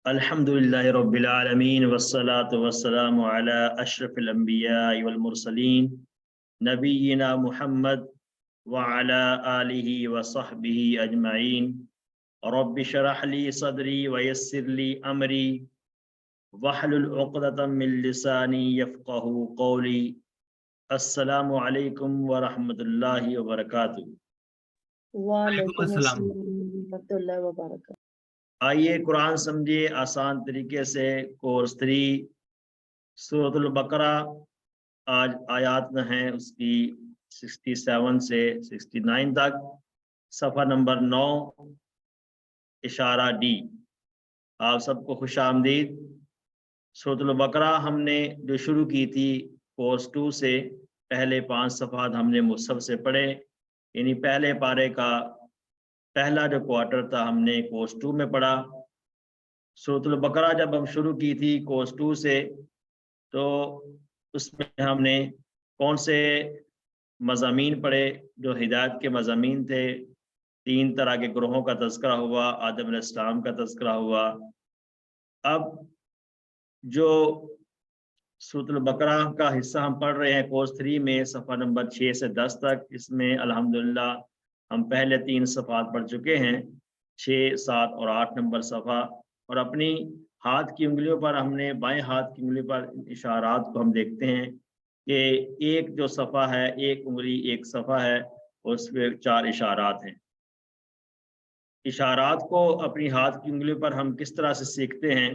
अल्हम्दुलिल्लाहि रब्बिल आलमीन वस्सलातु वस्सलामु अला अशरफिल अंबिया'i वल मुरसलीन नबीना मुहम्मद व अला आलिहि व सहबिहि अजमईन। रब्बि शरह ली सदरी व यस्सिर ली अमरी वहलुल उक़दतम मिन लिसानी यफ़क़हू क़ौली। अस्सलामु अलैकुम व रहमतुल्लाहि व बरकातुहू। वालेकुम अस्सलाम। अस्सलाम रहमतुल्लाहि व बरकातहू। आइए कुरान समझिए आसान तरीके से। कोर्स 3 सूरतुल बकरा आज आयात में है उसकी 67 से 69 तक। सफ़ा नंबर 9 इशारा डी। आप सबको खुश आमदीद। सूरतुल बकरा हमने जो शुरू की थी कोर्स 2 से, पहले 5 सफ़ात हमने मुसहफ़ से पढ़े, यानी पहले पारे का पहला जो क्वार्टर था हमने कोर्स 2 में पढ़ा। सूरतुल बकरा जब हम शुरू की थी कोर्स 2 से, तो उसमें हमने कौन से मज़ामीन पढ़े जो हिदायत के मज़ामीन थे। 3 तरह के ग्रोहों का तज़किरा हुआ, आदम अलैहिस्सलाम का तज़किरा हुआ। अब जो सूरतुल बकरा का हिस्सा हम पढ़ रहे हैं कोर्स 3 में, सफ़ा नंबर 6 से 10 तक, इसमें अल्हम्दुलिल्लाह हम पहले 3 सफ़ात पढ़ चुके हैं, 6, 7 और 8 नंबर सफ़ा। और अपनी हाथ की उंगलियों पर हमने, बाएं हाथ की उंगली पर इशारात को हम देखते हैं कि एक जो सफ़ा है, एक उंगली एक सफ़ा है, उस पर 4 इशारात हैं। इशारात को अपनी हाथ की उंगलियों पर हम किस तरह से सीखते हैं,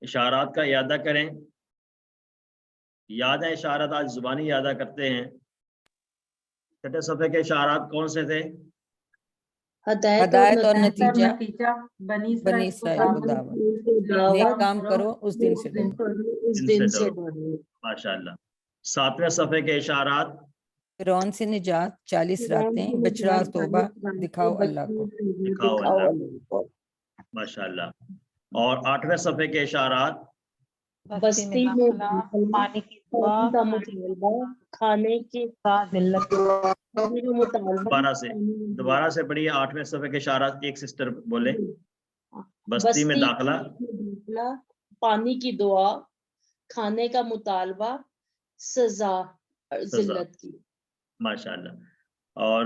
इशारात का यादा करें। याद है इशारात, आज जुबानी यादा करते हैं। छठे सफ़े के इशारात कौन से थे? हदायत और नतीजा, बनी इस्राइल को दावत, नेक काम करो उस दिन से डरो। उस दिन से डरो। माशाअल्लाह। 7वें सफ़े के इशारात, फिरौन से निजात, 40 रातें, बचरा और तौबा, दिखाओ अल्लाह को। दिखाओ अल्लाह को। माशाअल्लाह। और 8वें सफ़े के इशारात, बस्ती में पानी का मुतालबा, खाने के दोबारा से पढ़िए। 8वें सफ़े के इशारात, एक सिस्टर बोले। बस्ती में दाखला, पानी की दुआ, खाने का मुतालबा, सजा जिल्लत की। माशाअल्लाह। और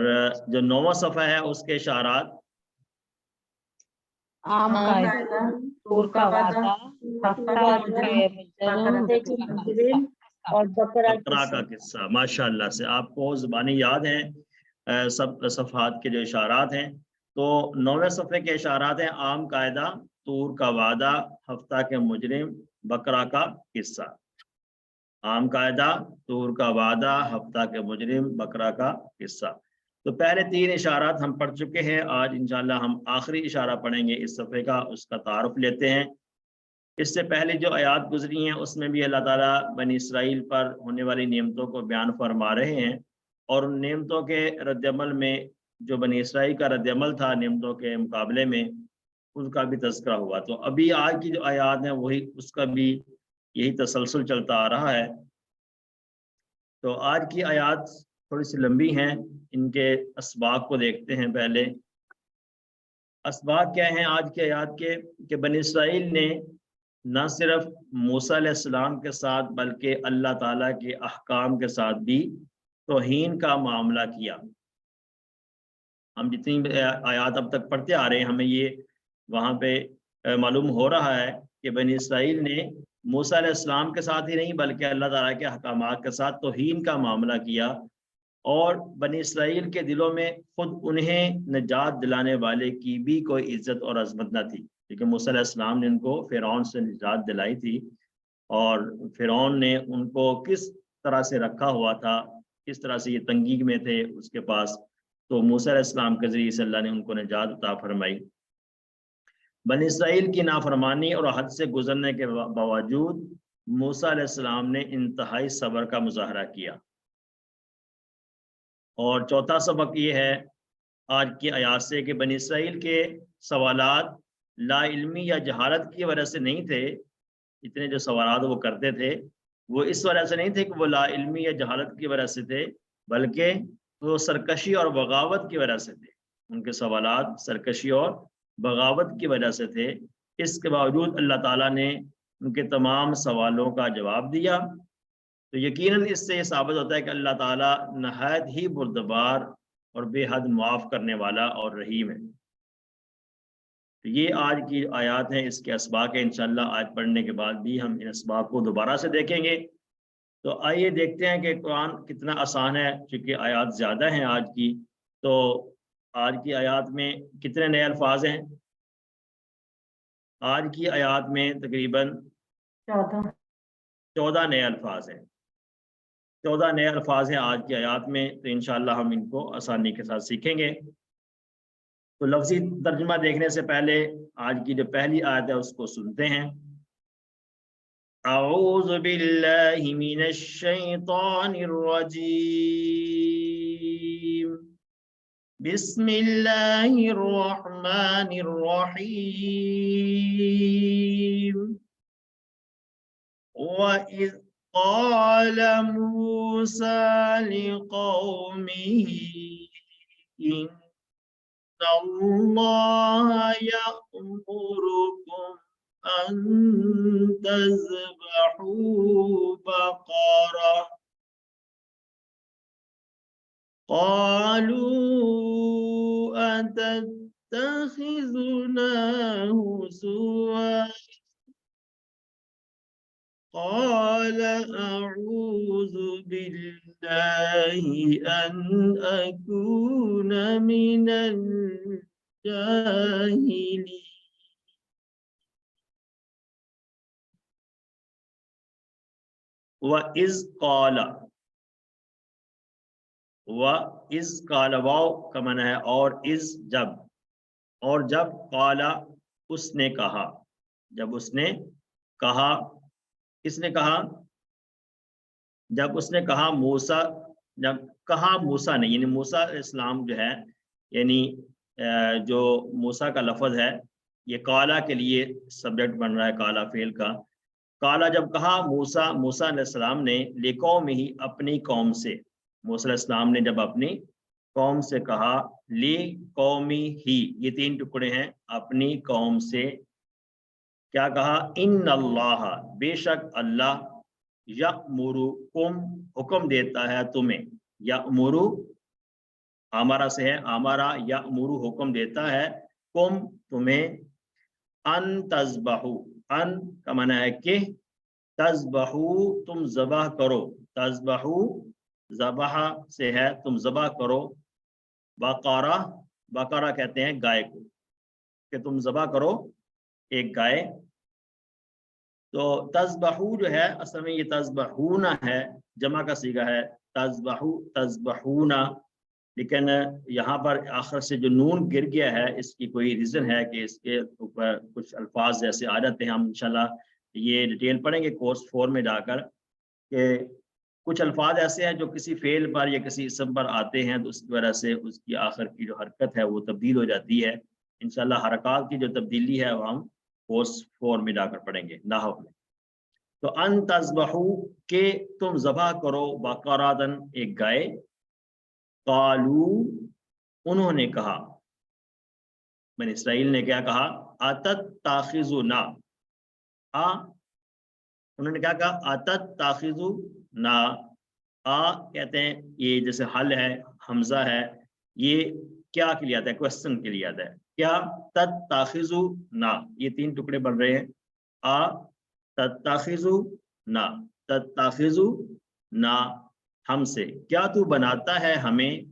जो 9वां सफ़ा है उसके इशारात, आम कायदा, तूर का वादा, और बकरा का किस्सा। माशाअल्लाह से आपको ज़ुबानी याद है सब सफ़ात के जो इशारात हैं। तो 9वें सफ़े के इशारात हैं आम कायदा, तूर का वादा, हफ्ता के मुजरिम, बकरा का किस्सा। आम कायदा, तूर का वादा, हफ्ता के मुजरिम, बकरा का किस्सा। तो पहले 3 इशारात हम पढ़ चुके हैं। आज इंशाअल्लाह हम आखिरी इशारा पढ़ेंगे इस सफ़े का, उसका तारुफ लेते हैं। इससे पहले जो आयात गुजरी हैं उसमें भी अल्लाह ताला बनी इसराइल पर होने वाली नेमतों को बयान फरमा रहे हैं, और उन नेमतों के रद्दअमल में जो बनी इसराइल का रद्दअमल था नेमतों के मुकाबले में, उसका भी तज़किरा हुआ। तो अभी आज की जो आयात है वही, उसका भी यही तसलसल चलता आ रहा है। तो आज की आयात थोड़ी सी लंबी हैं, इनके असबाब को देखते हैं पहले। असबाब क्या हैं आज की आयात के, कि बनी इसराइल ने न सिर्फ मूसा अलैहिस्सलाम के साथ बल्कि अल्लाह ताला के अहकाम के साथ भी तौहीन का मामला किया। हम जितनी आयात अब तक पढ़ते आ रहे हैं, हमें ये वहाँ पे मालूम हो रहा है कि बनी इसराइल ने मूसा अलैहिस्सलाम के साथ ही नहीं बल्कि अल्लाह ताला के अहकामात के साथ तौहीन का मामला किया। और बनी इसराइल के दिलों में खुद उन्हें निजात दिलाने वाले की भी कोई इज्जत और अजमत न थी, क्योंकि मूसा अलैहिस्सलाम ने उनको फ़िरौन से निजात दिलाई थी। और फ़िरौन ने उनको किस तरह से रखा हुआ था, किस तरह से ये तंगी में थे उसके पास, तो मूसा अलैहिस्सलाम के ज़रिए से अल्लाह ने उनको निजात अता फरमाई। बनी इसराइल की नाफरमानी और हद से गुजरने के बावजूद मूसा अलैहिस्सलाम ने इंतहाई सब्र का मुजाहरा किया। और चौथा सबक ये है आज की आयात से कि बनी इसराइल के सवालात ला इल्मी या जहालत की वजह से नहीं थे। इतने जो सवालात वो करते थे वो इस वजह से नहीं थे कि वो ला इल्मी या जहालत की वजह से थे, बल्कि वो सरकशी और बगावत की वजह से थे। उनके सवालात सरकशी और बगावत की वजह से थे। इसके बावजूद अल्लाह ताला ने उनके तमाम सवालों का जवाब दिया। तो यकीनन इससे ये साबित होता है कि अल्लाह ताला नहायत ही बुर्दबार और बेहद मुआफ़ करने वाला और रहीम है। तो ये आज की आयत हैं, इसके असबाक है। इंशाअल्लाह आज पढ़ने के बाद भी हम इन असबाक को दोबारा से देखेंगे। तो आइए देखते हैं कि कुरान कितना आसान है। चूँकि आयत ज़्यादा हैं आज की, तो आज की आयत में कितने नए अल्फाज हैं? आज की आयत में तकरीबन 14 नए अल्फाज हैं। 14 नए अल्फाज हैं आज की आयत में। तो इंशाअल्लाह हम इनको आसानी के साथ सीखेंगे। तो लफ्ज़ी तर्जुमा देखने से पहले आज की जो पहली आयत है उसको सुनते हैं। अऊज़ु बिल्लाहि मिनश शैतानिर रजीम। बिस्मिल्लाहिर रहमानिर रहीम। वइज़ क़ाल मूसा लिक़ौमिही इन्नल्लाह यअमुरुकुम अन तज़बहू बक़रा। क़ालू अतत्तख़िज़ुना हुज़ुवा। قال أعوذ بالله أن أكون من الجاهلين। وإذ قال वाव का माना है और इज जब, और जब काला उसने कहा, जब उसने कहा, किसने कहा? जब उसने कहा मूसा, जब कहा मूसा ने, यानी मूसा इस्लाम जो है, यानी जो मूसा का लफ्ज़ है ये काला के लिए सब्जेक्ट बन रहा है, काला फेल का। काला जब कहा मूसा अलैहिस्सलाम ने लिकौम ही अपनी कौम से, मूसा अलैहिस्सलाम ने जब अपनी कौम से कहा, ली कौमी ही, ये 3 टुकड़े हैं, अपनी कौम से क्या कहा? इन्नल्लाह, बेशक अल्लाह, यअमुरुकुम, हुक्म देता है तुम्हें, यअमुरु आमारा से है, आमारा, यअमुरु हुक्म देता है, कुम तुम्हें, अन तज़बहू, अन का माना है कि, तज़बहू तुम ज़बह करो, तज़बहू ज़बह से है तुम ज़बह करो, बक़रा, बक़रा कहते हैं गाय को, कि तुम ज़बह करो एक गाय। तो तज़बहू जो है असल में ये तज़बहूना है, जमा का सीगा है, तज़बहू तज़बहूना, लेकिन यहाँ पर आखिर से जो नून गिर गया है, इसकी कोई रीज़न है कि इसके ऊपर कुछ अल्फाज जैसे आ जाते हैं। हम इंशाल्लाह ये डिटेल पढ़ेंगे कोर्स 4 में जाकर, कि कुछ अल्फाज ऐसे हैं जो किसी फेल पर या किसी इसम पर आते हैं, तो उसकी वजह से उसकी आखिर की जो हरकत है वो तब्दील हो जाती है। इंशाल्लाह हरकत की जो तब्दीली है वो हम कोर्स 4 में जाकर पढ़ेंगे नाहव में। तो अन तज़बहू के तुम ज़बह करो, बक़रातन एक गाय। कालू उन्होंने कहा, बनी इसराइल ने क्या कहा? अतत्ताखिज़ुना, उन्होंने क्या कहा? अतत्ताखिज़ुना, कहते हैं ये जैसे हल है, हमजा है, ये क्या के लिए आता है? क्वेश्चन के लिए आता है। क्या? तत्ताखिज़ुना, ये 3 टुकड़े बन रहे हैं, तत्ताखिज़ुना, तत्ताखिज़ुना हमसे, क्या तू बनाता है हमें,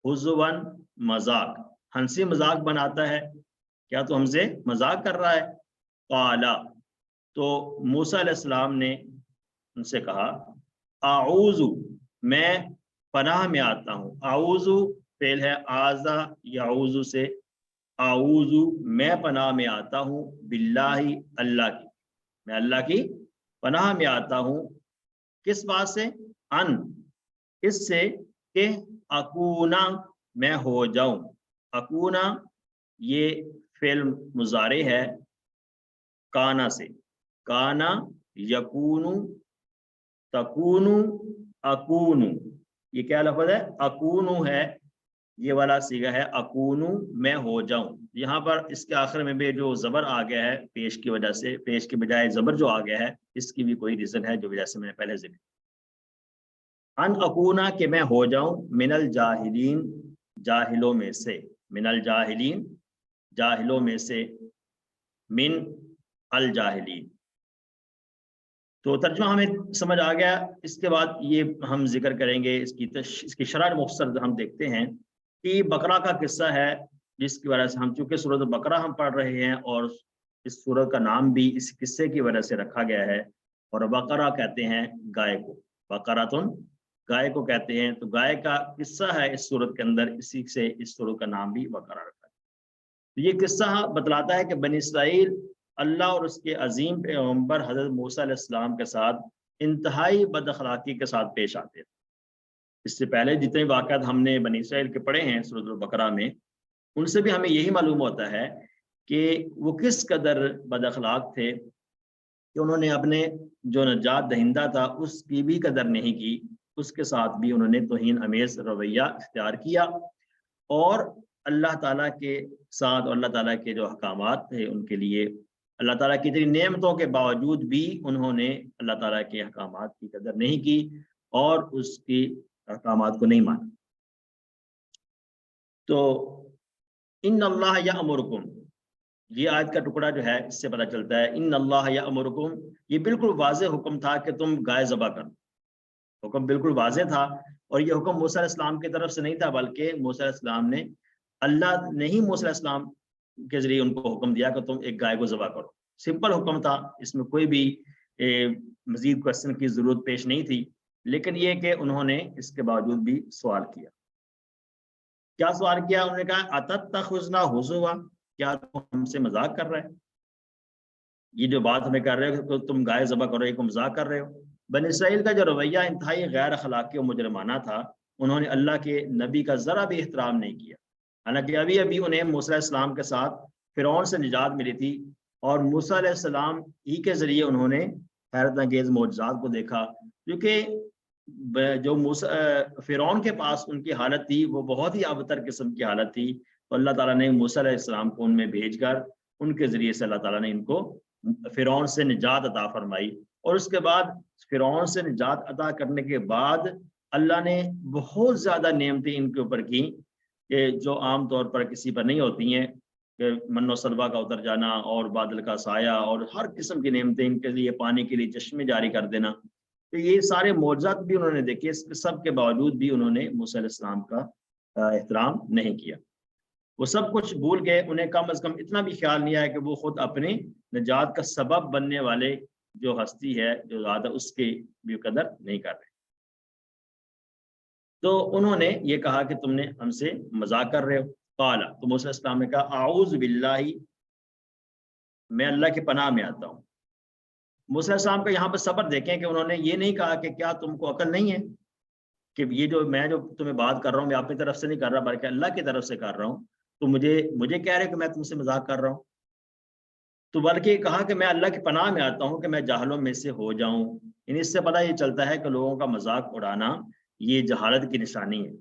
हुज़ुवन मजाक, हंसी मजाक बनाता है, क्या तू हमसे मजाक कर रहा है? काला, तो मूसा अलैहिस्सलाम ने उनसे कहा, आऊज़ु, मैं पनाह में आता हूँ। आऊज़ु फेल है आज़ा याऊज़ु से, आऊज़ु मैं पनाह में आता हूँ, बिल्लाही अल्लाह की, मैं अल्लाह की पनाह में आता हूँ। किस बात से? अन, इससे कि अकूना, मैं हो जाऊं। अकूना ये फेल मुजारे है काना से, काना यकूनु, तकूनु, अकूनु, ये क्या लफ्ज़ है? अकूनु है, ये वाला सीगा है अकूनु, मैं हो जाऊं। یہاں پر اس کے آخر میں بھی جو زبر آ گیا ہے پیش کی وجہ سے، پیش کے بجائے زبر جو آ گیا ہے، اس کی بھی کوئی ریزن ہے جو وجہ سے میں نے پہلے ذکر ان اکونا کہ میں ہو جاؤں من الجاہلین جاہلوں میں سے، من الجاہلین جاہلوں میں سے، من الجاہلین. تو ترجمہ ہمیں سمجھ آ گیا. اس کے بعد یہ ہم ذکر کریں گے اس کی شرح مختصر ہم دیکھتے ہیں کہ بقرہ کا قصہ ہے، جس کی وجہ سے ہم چونکہ سورۃ بقرہ ہم پڑھ رہے ہیں اور اس سورۃ کا نام بھی اس قصے کی وجہ سے رکھا گیا ہے. اور بقرہ کہتے ہیں گائے کو، بقرۃن گائے کو کہتے ہیں. تو گائے کا قصہ ہے اس سورۃ کے اندر، اسی سے اس سورۃ کا نام بھی بقرہ رکھا ہے. یہ قصہ بتلاتا ہے کہ بنی اسرائیل اللہ اور اس کے عظیم پیغمبر حضرت موسیٰ علیہ السلام کے ساتھ انتہائی بد اخلاقی کے ساتھ پیش آتے ہیں. اس سے پہلے جتنے واقعات ہم نے بنی اسرائیل کے پڑھے ہیں سورۃ البقرہ میں، ان سے بھی ہمیں یہی معلوم ہوتا ہے کہ وہ کس قدر بد اخلاق تھے کہ انہوں نے اپنے جو نجات دہندہ تھا اس کی بھی قدر نہیں کی، اس کے ساتھ بھی انہوں نے توہین امیز رویہ اختیار کیا، اور اللہ تعالیٰ کے ساتھ اور اللہ تعالیٰ کے جو احکامات تھے ان کے لیے اللہ تعالیٰ کی اتنی نعمتوں کے باوجود بھی انہوں نے اللہ تعالیٰ کے احکامات کی قدر نہیں کی اور اس کی احکامات کو نہیں مانا. تو ان اللہ یأمرکم، یہ آیت کا ٹکڑا جو ہے اس سے پتہ چلتا ہے ان اللہ یأمرکم، یہ بالکل واضح حکم تھا کہ تم گائے ذبح کرو. حکم بالکل واضح تھا، اور یہ حکم موسیٰ علیہ السلام کی طرف سے نہیں تھا، بلکہ موسیٰ علیہ السلام نے اللہ نے ہی موسیٰ علیہ السلام کے ذریعے ان کو حکم دیا کہ تم ایک گائے کو ذبح کرو. سمپل حکم تھا، اس میں کوئی بھی مزید کوشچن کی ضرورت پیش نہیں تھی. لیکن یہ کہ انہوں نے اس کے باوجود بھی سوال کیا. کیا سوال کیا؟ انہوں نے کہا اتتخذنا ہزوا، کیا تم ہم سے مذاق کر رہے ہیں؟ یہ جو بات ہمیں کر رہے ہو کہ تم گائے ذبح کرو، یہ کو مذاق کر رہے ہو. بنی اسرائیل کا جو رویہ انتہائی غیر اخلاقی و مجرمانہ تھا. انہوں نے اللہ کے نبی کا ذرا بھی احترام نہیں کیا، حالانکہ ابھی انہیں موسیٰ علیہ السلام کے ساتھ فرعون سے نجات ملی تھی، اور موسیٰ علیہ السلام ہی کے ذریعے انہوں نے حیرت انگیز معجزات کو دیکھا. کیونکہ جو فرعون کے پاس ان کی حالت تھی وہ بہت ہی ابتر قسم کی حالت تھی، تو اللہ تعالیٰ نے موسیٰ علیہ السلام کو ان میں بھیج کر ان کے ذریعے سے اللہ تعالیٰ نے ان کو فرعون سے نجات عطا فرمائی. اور اس کے بعد فرعون سے نجات عطا کرنے کے بعد اللہ نے بہت زیادہ نعمتیں ان کے اوپر کی کہ جو عام طور پر کسی پر نہیں ہوتی ہیں، کہ من و سلوا کا اتر جانا اور بادل کا سایہ اور ہر قسم کی نعمتیں، ان کے لیے پانی کے لیے چشمے جاری کر دینا. تو یہ سارے معجزات بھی انہوں نے دیکھے، اس سب کے باوجود بھی انہوں نے موسیٰ علیہ السلام کا احترام نہیں کیا. وہ سب کچھ بھول گئے. انہیں کم از کم اتنا بھی خیال نہیں آیا کہ وہ خود اپنی نجات کا سبب بننے والے جو ہستی ہے جو زیادہ، اس کی بھی قدر نہیں کر رہے. تو انہوں نے یہ کہا کہ تم نے ہم سے مذاق کر رہے ہو. قال، تو موسیٰ علیہ السلام نے کہا اعوذ باللہ، میں اللہ کی پناہ میں آتا ہوں. موسیٰ علیہ السلام کا یہاں پر صبر دیکھیں کہ انہوں نے یہ نہیں کہا کہ کیا تم کو عقل نہیں ہے کہ یہ جو میں جو تمہیں بات کر رہا ہوں میں اپنی طرف سے نہیں کر رہا بلکہ اللہ کی طرف سے کر رہا ہوں، تو مجھے کہہ رہے کہ میں تم سے مذاق کر رہا ہوں. تو بلکہ کہا کہ میں اللہ کی پناہ میں آتا ہوں کہ میں جاہلوں میں سے ہو جاؤں. یعنی اس سے پتہ یہ چلتا ہے کہ لوگوں کا مذاق اڑانا یہ جہالت کی نشانی ہے.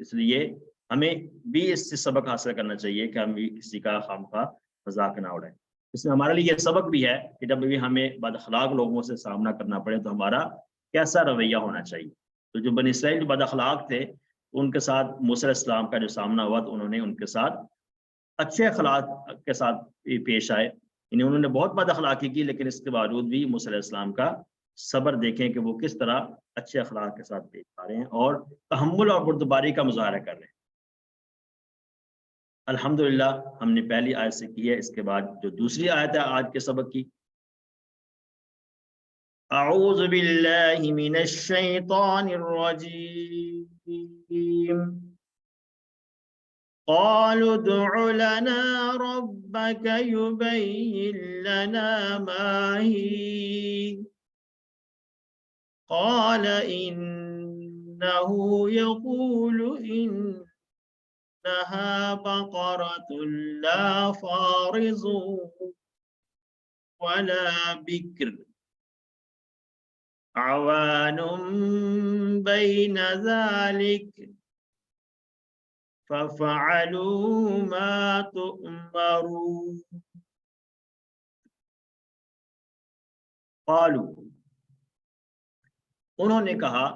اس لیے ہمیں بھی اس سے سبق حاصل کرنا چاہیے کہ ہم بھی کسی کا خامخواہ مذاق نہ اڑائیں. اس میں ہمارے لیے یہ سبق بھی ہے کہ جب بھی ہمیں بد اخلاق لوگوں سے سامنا کرنا پڑے تو ہمارا کیسا رویہ ہونا چاہیے. تو جو بنی اسرائیل جو بد اخلاق تھے ان کے ساتھ موسیٰ علیہ السلام کا جو سامنا ہوا تو انہوں نے ان کے ساتھ اچھے اخلاق کے ساتھ پیش آئے. یعنی انہوں نے بہت بد اخلاقی کی لیکن اس کے باوجود بھی موسیٰ علیہ السلام کا صبر دیکھیں کہ وہ کس طرح اچھے اخلاق کے ساتھ پیش آ رہے ہیں اور تحمل اور بردباری کا مظاہرہ کر رہے ہیں. الحمدللہ ہم نے پہلی آیت سے کی ہے. اس کے بعد جو دوسری آیت ہے آج کے سبق کی، اعوذ باللہ من الشیطان الرجیم قالوا ادع لنا ربك يبين لنا ما هي قال إنه يقول إنها بقرة لا فارض ولا بكر عوان بين ذلك فَفَعَلُوا مَا تُؤْمَرُونَ قالوا انہوں نے کہا،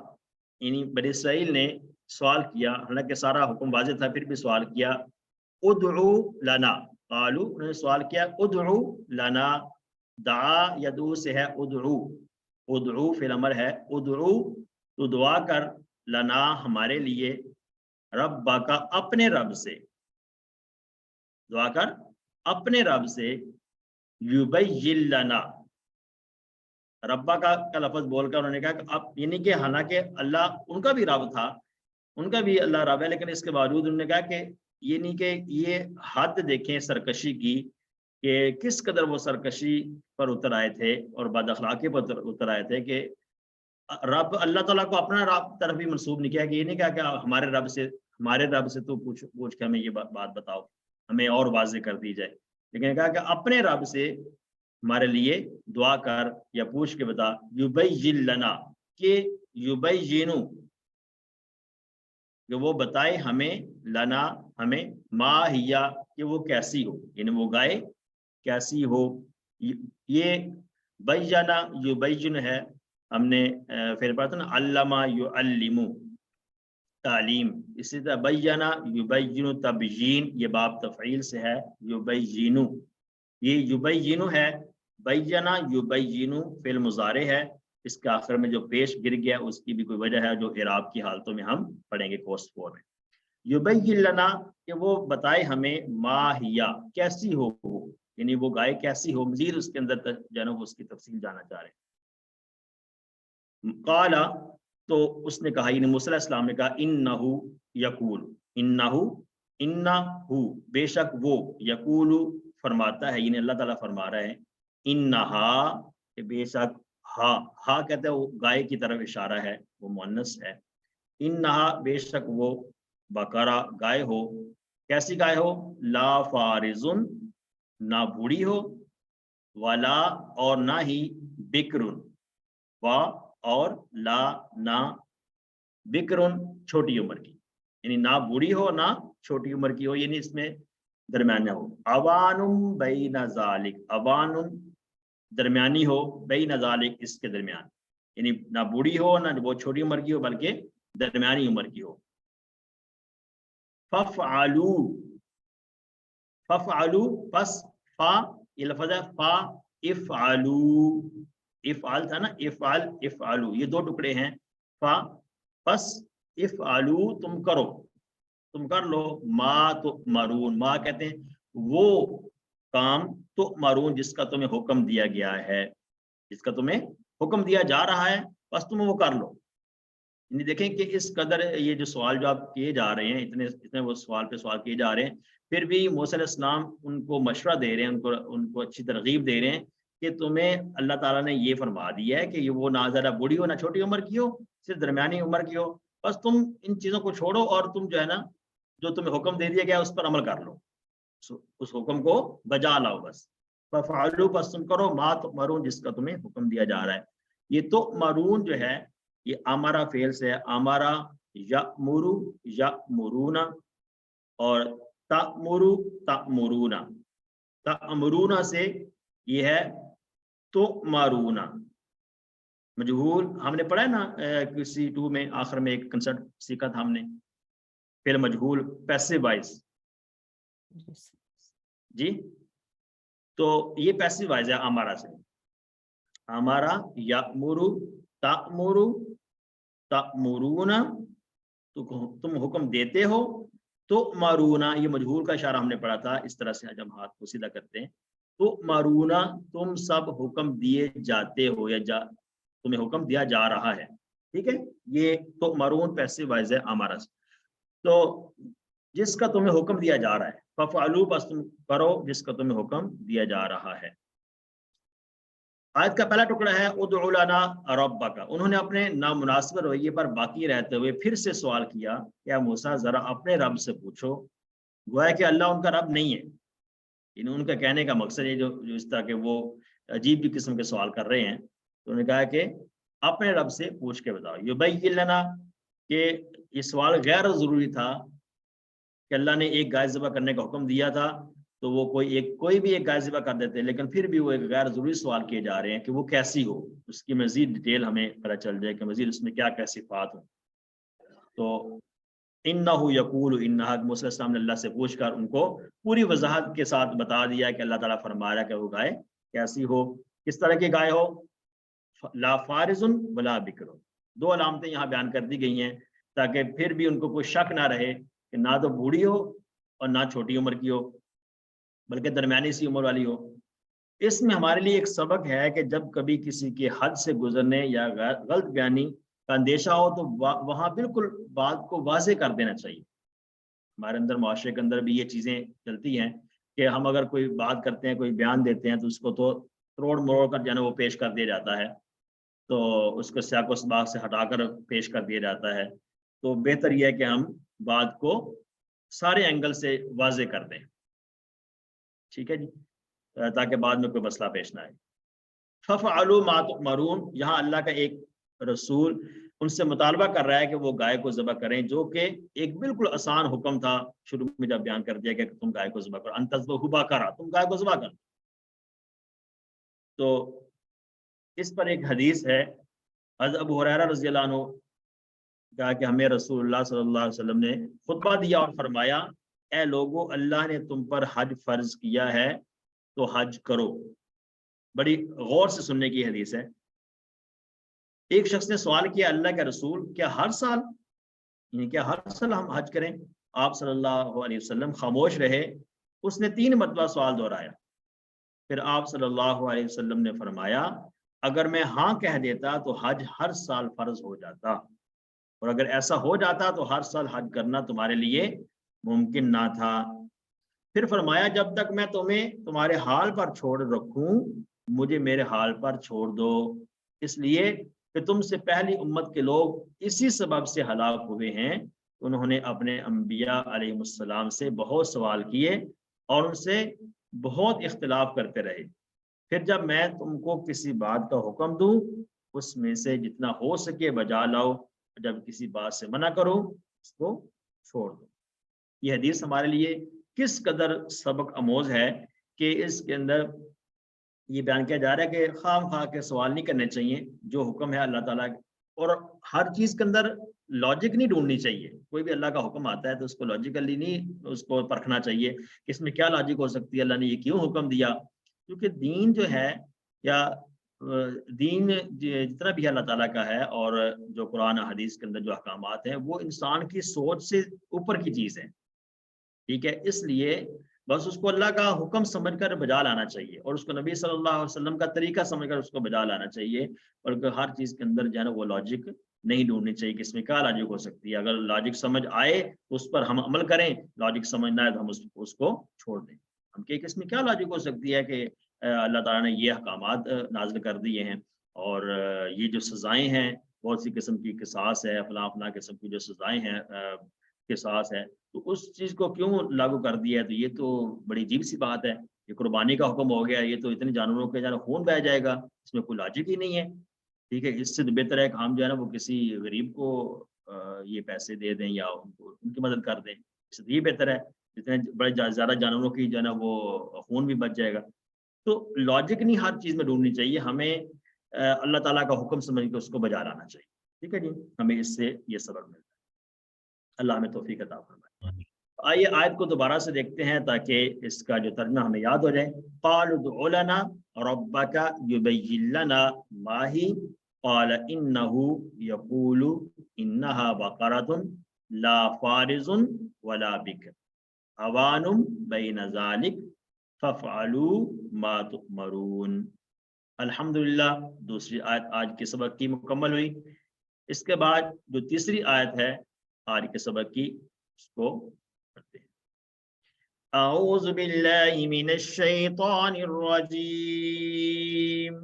یعنی بنی اسرائیل نے سوال کیا، حالانکہ سارا حکم واضح تھا پھر بھی سوال کیا، ادعو لنا، قالوا انہوں نے سوال کیا ادعو لنا، دعا یدعو سے ہے ادعو، ادعو فعل امر ہے، ادعو تو دعا کر، لنا ہمارے لیے، رب کا اپنے رب سے، دعا کر اپنے رب سے، یبین لنا، ربا کا لفظ بول کر انہوں نے کہا کہ اب یعنی کہ حالانکہ اللہ ان کا بھی رب تھا، ان کا بھی اللہ رب ہے، لیکن اس کے باوجود انہوں نے کہا کہ یعنی کہ یہ حد دیکھیں سرکشی کی، کہ کس قدر وہ سرکشی پر اتر آئے تھے اور بد اخلاقی پر اتر آئے تھے، کہ رب اللہ تعالیٰ کو اپنا رب طرف بھی منسوب نہیں کیا، کہ یہ نہیں کہا کہ ہمارے رب سے تو پوچھ کے ہمیں یہ بات بتاؤ، ہمیں اور واضح کر دی جائے، لیکن کہا کہ اپنے رب سے ہمارے لیے دعا کر یا پوچھ کے بتا، یبین لنا، کہ یبینو کہ وہ بتائے ہمیں، لنا ہمیں، ما ہیا کہ وہ کیسی ہو، یعنی وہ گائے کیسی ہو، یہ بینا یبین ہے، ہم نے پھر پڑھا تھا نا علامہ یعلم، تعلیم، اسی طرح بینا یبین تبیین، یہ باب تفعیل سے ہے، یبینو، یہ یبینو ہے، بینا یبینو فعل مضارع ہے، اس کے آخر میں جو پیش گر گیا اس کی بھی کوئی وجہ ہے جو اعراب کی حالتوں میں ہم پڑھیں گے کوسٹ 4 میں، یبین لنا کہ وہ بتائے ہمیں، ما ہیا کیسی ہو، یعنی وہ گائے کیسی ہو، مزید اس کے اندر جناب اس کی تفصیل جانا چاہ رہے ہیں۔ قال تو اس نے کہا، یعنی موسیٰ علیہ السلام نے کہا، انہو یقول، انہو بے شک وہ، یقول فرماتا ہے، یعنی اللہ تعالیٰ فرما رہا ہے، انہا کہ بے شک، ہا کہتے ہیں وہ گائے کی طرف اشارہ ہے، وہ مؤنث ہے، انہا بے شک وہ، بقرہ گائے ہو، کیسی گائے ہو، لا فارزن نہ بوڑھی ہو، ولا اور نہ ہی، بکرن وا اور لا نہ، بکرن چھوٹی عمر کی، یعنی نہ بوڑھی ہو نہ چھوٹی عمر کی ہو، یعنی اس میں درمیانہ ہو، اوانم بین ذالک، اوانم درمیانی ہو، بین ذالک اس کے درمیان، یعنی نہ بوڑھی ہو نہ بہت چھوٹی عمر کی ہو بلکہ درمیانی عمر کی ہو۔ ففعلوا، ففعلوا پس، فا یہ لفظ ہے، فا افعلوا، افعال تھا نا، افعل افعلوا، یہ دو ٹکڑے ہیں، فا پس، افعلوا تم کرو، تم کر لو، ما تؤمرون، ما کہتے ہیں وہ کام، تؤمرون جس کا تمہیں حکم دیا گیا ہے، جس کا تمہیں حکم دیا جا رہا ہے، بس تم وہ کر لو۔ یعنی دیکھیں کہ اس قدر یہ جو سوال جو آپ کیے جا رہے ہیں، اتنے وہ سوال پہ سوال کیے جا رہے ہیں، پھر بھی موسیٰ علیہ السلام ان کو مشورہ دے رہے ہیں، ان کو اچھی ترغیب دے رہے ہیں کہ تمہیں اللہ تعالیٰ نے یہ فرما دیا ہے کہ یہ وہ نہ زیادہ بوڑھی ہو نہ چھوٹی عمر کی ہو، صرف درمیانی عمر کی ہو، بس تم ان چیزوں کو چھوڑو اور تم جو ہے نا جو تمہیں حکم دے دیا گیا اس پر عمل کر لو، اس حکم کو بجا لاؤ بس، ففعلوا پس تم کرو، ما تؤمرون جس کا تمہیں حکم دیا جا رہا ہے۔ یہ تؤمرون جو ہے یہ امارا فعل سے ہے، امارا یأمرو یأمرون، اور تأمرو تأمرون، تأمرون سے یہ ہے تؤمرون، مجہول ہم نے پڑھا ہے نا کسی 2 میں آخر میں ایک کنسپٹ سیکھا تھا ہم نے، فعل مجہول پیسو وائز، جی تو یہ پیسو وائز ہے امارا سے، امارا یأمرو تأمرو تأمرون تو تم حکم دیتے ہو، تؤمرون یہ مجہول کا اشارہ ہم نے پڑھا تھا، اس طرح سے جب ہاتھ کو سیدھا کرتے ہیں، تؤمرون تم سب حکم دیے جاتے ہو یا تمہیں حکم دیا جا رہا ہے، ٹھیک ہے، یہ تؤمرون پیسو وائز ہے امارا سے، تو جس کا تمہیں حکم دیا جا رہا ہے، ففعلوا بس تم کرو جس کا تمہیں حکم دیا جا رہا ہے۔ آیت کا پہلا ٹکڑا ہے ادع لنا ربک، انہوں نے اپنے نامناسب رویے پر باقی رہتے ہوئے پھر سے سوال کیا، کیا موسیٰ ذرا اپنے رب سے پوچھو، گویا کہ اللہ ان کا رب نہیں ہے، یعنی ان کا کہنے کا مقصد ہے جو اس طرح کے وہ عجیب بھی قسم کے سوال کر رہے ہیں، تو انہوں نے کہا کہ اپنے رب سے پوچھ کے بتاؤ، یبین لنا کہ یہ سوال غیر ضروری تھا، کہ اللہ نے ایک گائے ذبح کرنے کا حکم دیا تھا تو وہ کوئی بھی ایک گائے ذبح کر دیتے، لیکن پھر بھی وہ ایک غیر ضروری سوال کیے جا رہے ہیں کہ وہ کیسی ہو، اس کی مزید ڈیٹیل ہمیں پتہ چل جائے کہ مزید اس میں کیا کیا صفات ہوں۔ تو انہو یقول انہا، موسیٰ علیہ السلام نے اللہ سے پوچھ کر ان کو پوری وضاحت کے ساتھ بتا دیا کہ اللہ تعالیٰ فرما رہا ہے کہ وہ گائے کیسی ہو، کس طرح کی گائے ہو، لا فارض ولا بکر۔ دو علامتیں یہاں بیان کر دی گئی ہیں تاکہ پھر بھی ان کو کوئی شک نہ رہے کہ نہ تو بوڑھی ہو اور نہ چھوٹی عمر کی ہو، بلکہ درمیانی سی عمر والی ہو۔ اس میں ہمارے لیے ایک سبق ہے کہ جب کبھی کسی کے حد سے گزرنے یا غلط بیانی کا اندیشہ ہو تو وہاں بالکل بات کو واضح کر دینا چاہیے۔ ہمارے اندر معاشرے کے اندر بھی یہ چیزیں چلتی ہیں کہ ہم اگر کوئی بات کرتے ہیں، کوئی بیان دیتے ہیں تو اس کو تو توڑ مروڑ کر جو ہے نا وہ پیش کر دیا جاتا ہے، تو اس کو سیاق و سباق سے ہٹا کر پیش کر دیا جاتا ہے۔ تو بہتر یہ ہے کہ ہم بات کو سارے اینگل سے واضح کر دیں، ٹھیک ہے جی، تاکہ بعد میں کوئی مسئلہ پیش نہ آئے۔ فَفْعَلُوا مَا تُؤْمَرُونَ، یہاں اللہ کا ایک رسول ان سے مطالبہ کر رہا ہے کہ وہ گائے کو ذبح کریں، جو کہ ایک بالکل آسان حکم تھا شروع میں جب بیان کر دیا کہ تم گائے کو ذبح کرو، ان تذبحوا بقرۃ، تم گائے کو ذبح کرو۔ تو اس پر ایک حدیث ہے، حضرت ابو ہریرہ رضی اللہ عنہ کہا کہ ہمیں رسول اللہ صلی اللہ علیہ وسلم نے خطبہ دیا اور فرمایا، اے لوگو، اللہ نے تم پر حج فرض کیا ہے تو حج کرو۔ بڑی غور سے سننے کی حدیث ہے۔ ایک شخص نے سوال کیا، اللہ کے رسول، کیا ہر سال، یعنی کیا ہر سال ہم حج کریں؟ آپ صلی اللہ علیہ وسلم خاموش رہے۔ اس نے 3 مرتبہ سوال دہرایا، پھر آپ صلی اللہ علیہ وسلم نے فرمایا، اگر میں ہاں کہہ دیتا تو حج ہر سال فرض ہو جاتا، اور اگر ایسا ہو جاتا تو ہر سال حج کرنا تمہارے لیے ممکن نہ تھا۔ پھر فرمایا، جب تک میں تمہیں تمہارے حال پر چھوڑ رکھوں مجھے میرے حال پر چھوڑ دو، اس لیے کہ تم سے پہلی امت کے لوگ اسی سبب سے ہلاک ہوئے ہیں، انہوں نے اپنے انبیاء علیہ السلام سے بہت سوال کیے اور ان سے بہت اختلاف کرتے رہے، پھر جب میں تم کو کسی بات کا حکم دوں اس میں سے جتنا ہو سکے بجا لاؤ، جب کسی بات سے منع کرو اس کو چھوڑ دو۔ یہ حدیث ہمارے لیے کس قدر سبق آموز ہے کہ اس کے اندر یہ بیان کیا جا رہا ہے کہ خام خواہ کے سوال نہیں کرنے چاہیے، جو حکم ہے اللہ تعالیٰ، اور ہر چیز کے اندر لاجک نہیں ڈھونڈنی چاہیے۔ کوئی بھی اللہ کا حکم آتا ہے تو اس کو لاجیکلی نہیں اس کو پرکھنا چاہیے کہ اس میں کیا لاجک ہو سکتی ہے، اللہ نے یہ کیوں حکم دیا، کیونکہ دین جو ہے یا دین جتنا بھی اللہ تعالیٰ کا ہے اور جو قرآن حدیث کے اندر جو احکامات ہیں وہ انسان کی سوچ سے اوپر کی چیز ہے، ٹھیک ہے، اس لیے بس اس کو اللہ کا حکم سمجھ کر بجا لانا چاہیے اور اس کو نبی صلی اللہ علیہ وسلم کا طریقہ سمجھ کر اس کو بجا لانا چاہیے، اور ہر چیز کے اندر جو ہے نا وہ لاجک نہیں ڈھونڈنی چاہیے کہ اس میں کیا لاجک ہو سکتی ہے۔ اگر لاجک سمجھ آئے اس پر ہم عمل کریں، لاجک سمجھ نہ آئے تو ہم اس کو چھوڑ دیں۔ ہم کہ اس میں کیا لاجک ہو سکتی ہے کہ اللہ تعالیٰ نے یہ احکامات نازل کر دیے ہیں اور یہ جو سزائیں ہیں بہت سی قسم کی قصاص ہے، فلاں فلاں قسم کی جو سزائیں ہیں قصاص ہے، تو اس چیز کو کیوں لاگو کر دیا ہے؟ تو یہ تو بڑی عجیب سی بات ہے، یہ قربانی کا حکم ہو گیا، یہ تو اتنے جانوروں کے جانا خون بہہ جائے گا، اس میں کوئی لاجک ہی نہیں ہے، ٹھیک ہے۔ اس سے بہتر ہے کہ ہم جو ہے نا وہ کسی غریب کو یہ پیسے دے دیں یا ان کی مدد کر دیں، اس سے یہ بہتر ہے، جتنے بڑے زیادہ جانوروں کی جو ہے نا وہ خون بھی بچ جائے گا۔ تو لاجک نہیں ہر چیز میں ڈھونڈنی چاہیے، ہمیں اللہ تعالیٰ کا حکم سمجھ کے اس کو بجا لانا چاہیے، ٹھیک ہے جی، ہمیں اس سے یہ سبق ملتا ہے۔ اللہ ہمیں توفیق عطا فرمائے۔ آئیے آیت کو دوبارہ سے دیکھتے ہیں تاکہ اس کا جو ترجمہ ہمیں یاد ہو جائے۔ قالوا ادع لنا ربك يبين لنا ما هي قال انه يقول انها بقرة لا فارض ولا بكر اوان بين ذلك فافعلوا ما تؤمرون۔ الحمدللہ دوسری آیت آج کے سبق کی مکمل ہوئی۔ اس کے بعد جو تیسری آیت ہے آج کے سبق کی اس کو پڑھتے ہیں۔ اعوذ باللہ من الشیطان الرجیم،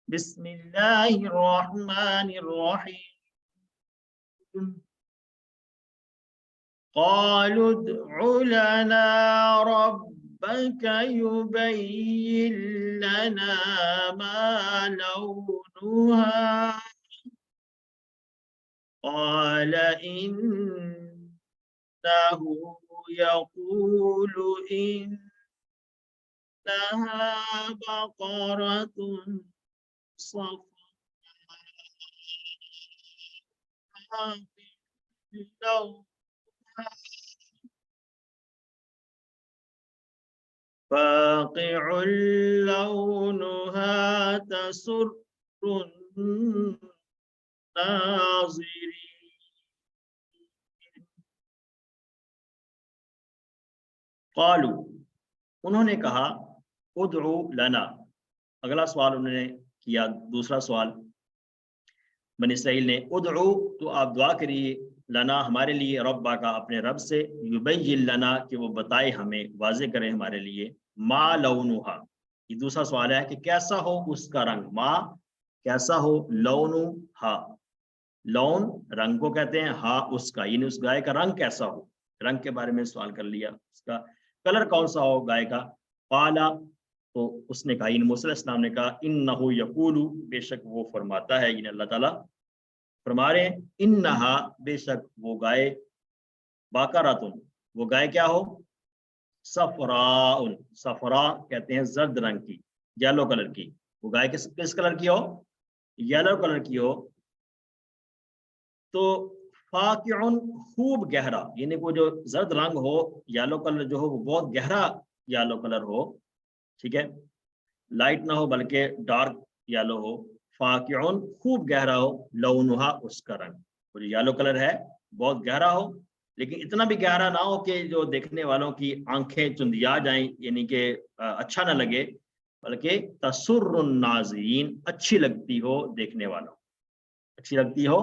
بسم اللہ الرحمن الرحیم۔ قالوا ادع لنا ربك يبين لنا ما لونها قال إنه يقول إنها بقرة صفراء فاقع لونها تسر الناظرين. قالوا उन्होंने कहा उदउ लना, अगला सवाल उन्होंने किया, दूसरा सवाल बनी इसराइल ने, उदउ तो आप दुआ करिए, लना हमारे लिए, रब्बा का अपने रब से, युबय्यिन लना कि वो बताए हमें, वाज़े करें हमारे लिए, मा लौनुहा, ये दूसरा सवाल है कि कैसा हो उसका रंग, मा कैसा हो, लौनुहा लौन रंग को कहते हैं, हा उसका, यानी उस गाय का रंग कैसा हो, रंग के बारे में सवाल कर लिया, उसका कलर कौन सा हो गाय का। काला तो उसने कहा, इन मूसा अलैहिस्सलाम ने कहा, इन्नहु यकूलु बेशक वो फरमाता है, यानी अल्लाह ताला फरमा रहे हैं, इन्नहा बेशक वो गाय, बाकरातुन वो गाय क्या हो, सफराउन, सफरा कहते हैं जर्द रंग की, येलो कलर की, वो गाय किस कलर की हो, येलो कलर की हो। तो फाकिउन खूब गहरा, यानी वो जो जर्द रंग हो, येलो कलर जो हो वो बहुत गहरा येलो कलर हो, ठीक है, लाइट ना हो बल्कि डार्क येलो हो, फाकिउन खूब गहरा हो, लौनुहा उसका रंग, वो जो येलो कलर है बहुत गहरा हो, लेकिन इतना भी गहरा ना हो कि जो देखने वालों की आंखें चुंदिया जाएं, यानी कि अच्छा ना लगे, बल्कि तसुर्रुन नाज़रीन अच्छी लगती हो देखने वालों, अच्छी लगती हो,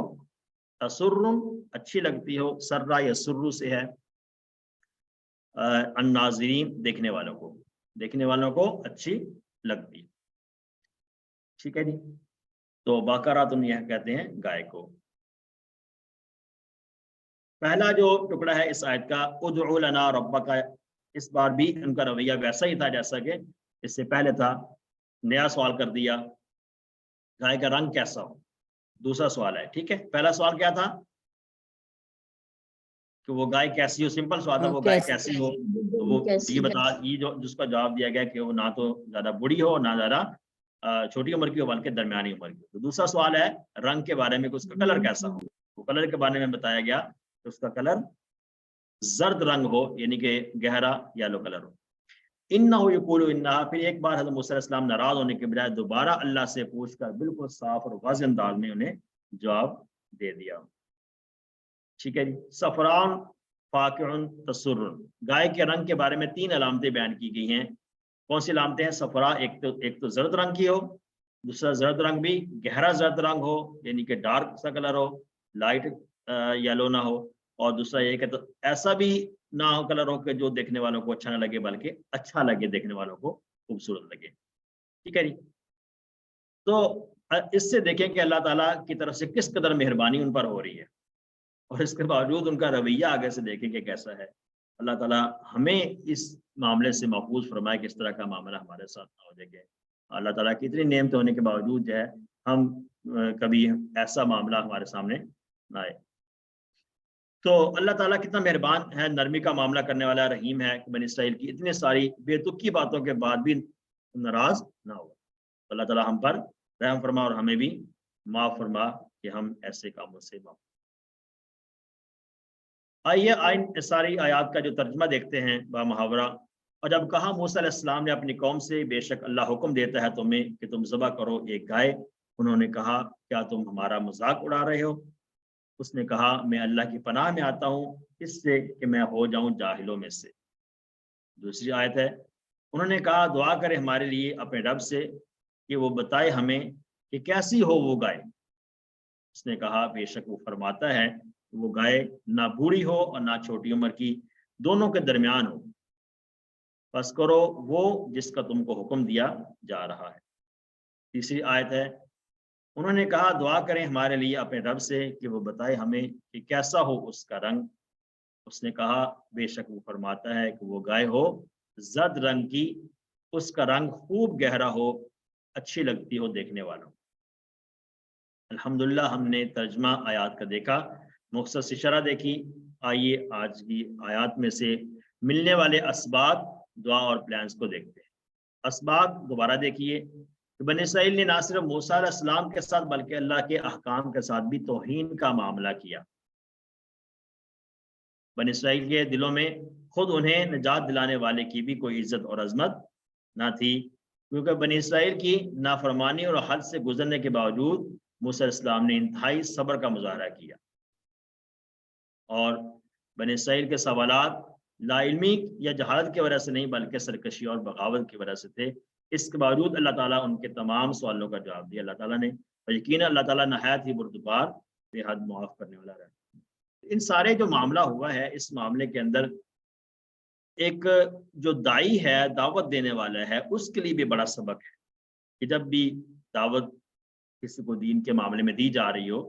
तसुर्रुन अच्छी लगती हो, सर्रा यसुर्रु से है, अन्नाज़रीन देखने वालों को, देखने वालों को अच्छी लगती है, ठीक है जी। तो बाकरातुन यह कहते हैं गाय को। पहला जो टुकड़ा है इस आयत का, उदउ लना रब्बका, इस बार भी उनका रवैया वैसा ही था जैसा कि इससे पहले था, नया सवाल कर दिया, गाय का रंग कैसा हो, दूसरा सवाल है, ठीक है। पहला सवाल क्या था कि वो गाय कैसी हो, सिंपल सवाल था, वो गाय कैसी हो, तो वो ये बता, ये जो जिसका जवाब दिया गया कि वो ना तो ज्यादा बूढ़ी हो ना ज्यादा छोटी उम्र की हो, बल्कि दरमियानी उम्र की। तो दूसरा सवाल है रंग के बारे में कि उसका कलर कैसा हो, वो कलर के बारे में बताया गया कि उसका कलर जर्द रंग हो, यानी कि गहरा येलो कलर हो। इन्नहु यक़ूलु इन्नहा, फिर एक बार हज़रत मूसा अलैहिस्सलाम नाराज होने के बजाय दोबारा अल्लाह से पूछकर बिल्कुल साफ और वाज़ेह अंदाज में उन्हें जवाब दे दिया, ठीक है जी। सफरान फाकिउन तसुर्रुन, गाय के रंग के बारे में 3 अलामतें बयान की गई हैं। कौन सी अलामतें हैं? सफरा एक तो जर्द रंग की हो, दूसरा जर्द रंग भी गहरा जर्द रंग हो, यानी कि डार्क सा कलर हो, लाइट येलो ना हो, और दूसरा ये कि तो ऐसा भी ना हो कलर हो कि जो देखने वालों को अच्छा ना लगे, बल्कि अच्छा लगे, देखने वालों को खूबसूरत लगे, ठीक है जी। तो इससे देखें कि अल्लाह ताला की तरफ से किस कदर मेहरबानी उन पर हो रही है, और इसके बावजूद उनका रवैया आगे से देखें कि कैसा है। अल्लाह ताला हमें इस मामले से महफूज फरमाए कि इस तरह का मामला हमारे साथ ना हो जाए। अल्लाह ताला की इतनी नेमत होने के बावजूद जो है हम कभी ऐसा मामला हमारे सामने ना आए। तो अल्लाह ताला कितना मेहरबान है, नरमी का मामला करने वाला रहीम है कि बनी इसराइल की इतनी सारी बेतुकी बातों के बाद भी नाराज ना हो। अल्लाह ताला हम पर रहम फरमा और हमें भी माफ फरमा कि हम ऐसे कामों से माफ। आइए सारी आयत का जो तर्जमा देखते हैं बा मुहावरा। और जब कहा मूसा अलैहिस्सलाम ने अपनी कौम से, बेशक अल्लाह हुक्म देता है तुम्हें कि तुम ज़बह करो एक गाय। उन्होंने कहा, क्या तुम हमारा मजाक उड़ा रहे हो? उसने कहा, मैं अल्लाह की पनाह में आता हूँ इससे कि मैं हो जाऊं जाहिलों में से। दूसरी आयत है, उन्होंने कहा, दुआ करे हमारे लिए अपने रब से कि वो बताए हमें कि कैसी हो वो गाय। उसने कहा, बेशक वो फरमाता है वो गाय ना बूढ़ी हो और ना छोटी उम्र की, दोनों के दरमियान हो, बस करो वो जिसका तुमको हुक्म दिया जा रहा है। तीसरी आयत है, उन्होंने कहा, दुआ करें हमारे लिए अपने रब से कि वो बताए हमें कि कैसा हो उसका रंग। उसने कहा, बेशक वो फरमाता है कि वो गाय हो जर्द रंग की, उसका रंग खूब गहरा हो, अच्छी लगती हो देखने वालों। अल्हम्दुलिल्लाह, हमने तर्जमा आयात का देखा, मुख्तसर सी शरह देखी। आइए आज की आयत में से ملنے والے اسباب دعا اور پلانس کو دیکھتے ہیں۔ اسباب دوبارہ دیکھیے کہ بنی اسرائیل نے نہ صرف موسیٰ علیہ السلام کے ساتھ بلکہ اللہ کے احکام کے ساتھ بھی توہین کا معاملہ کیا۔ بنی اسرائیل کے دلوں میں خود انہیں نجات دلانے والے کی بھی کوئی عزت اور عظمت نہ تھی، کیونکہ بنی اسرائیل کی نافرمانی اور حد سے گزرنے کے باوجود موسیٰ علیہ السلام نے انتہائی صبر کا مظاہرہ کیا، اور بنی اسرائیل کے سوالات لا علمی یا جہالت کی وجہ سے نہیں بلکہ سرکشی اور بغاوت کی وجہ سے تھے۔ اس کے باوجود اللہ تعالیٰ ان کے تمام سوالوں کا جواب دیا اللہ تعالیٰ نے، اور یقیناً اللہ تعالیٰ نہایت ہی بردبار بے حد معاف کرنے والا رہتا ہے۔ ان سارے جو معاملہ ہوا ہے، اس معاملے کے اندر ایک جو دائی ہے، دعوت دینے والا ہے، اس کے لیے بھی بڑا سبق ہے کہ جب بھی دعوت کسی کو دین کے معاملے میں دی جا رہی ہو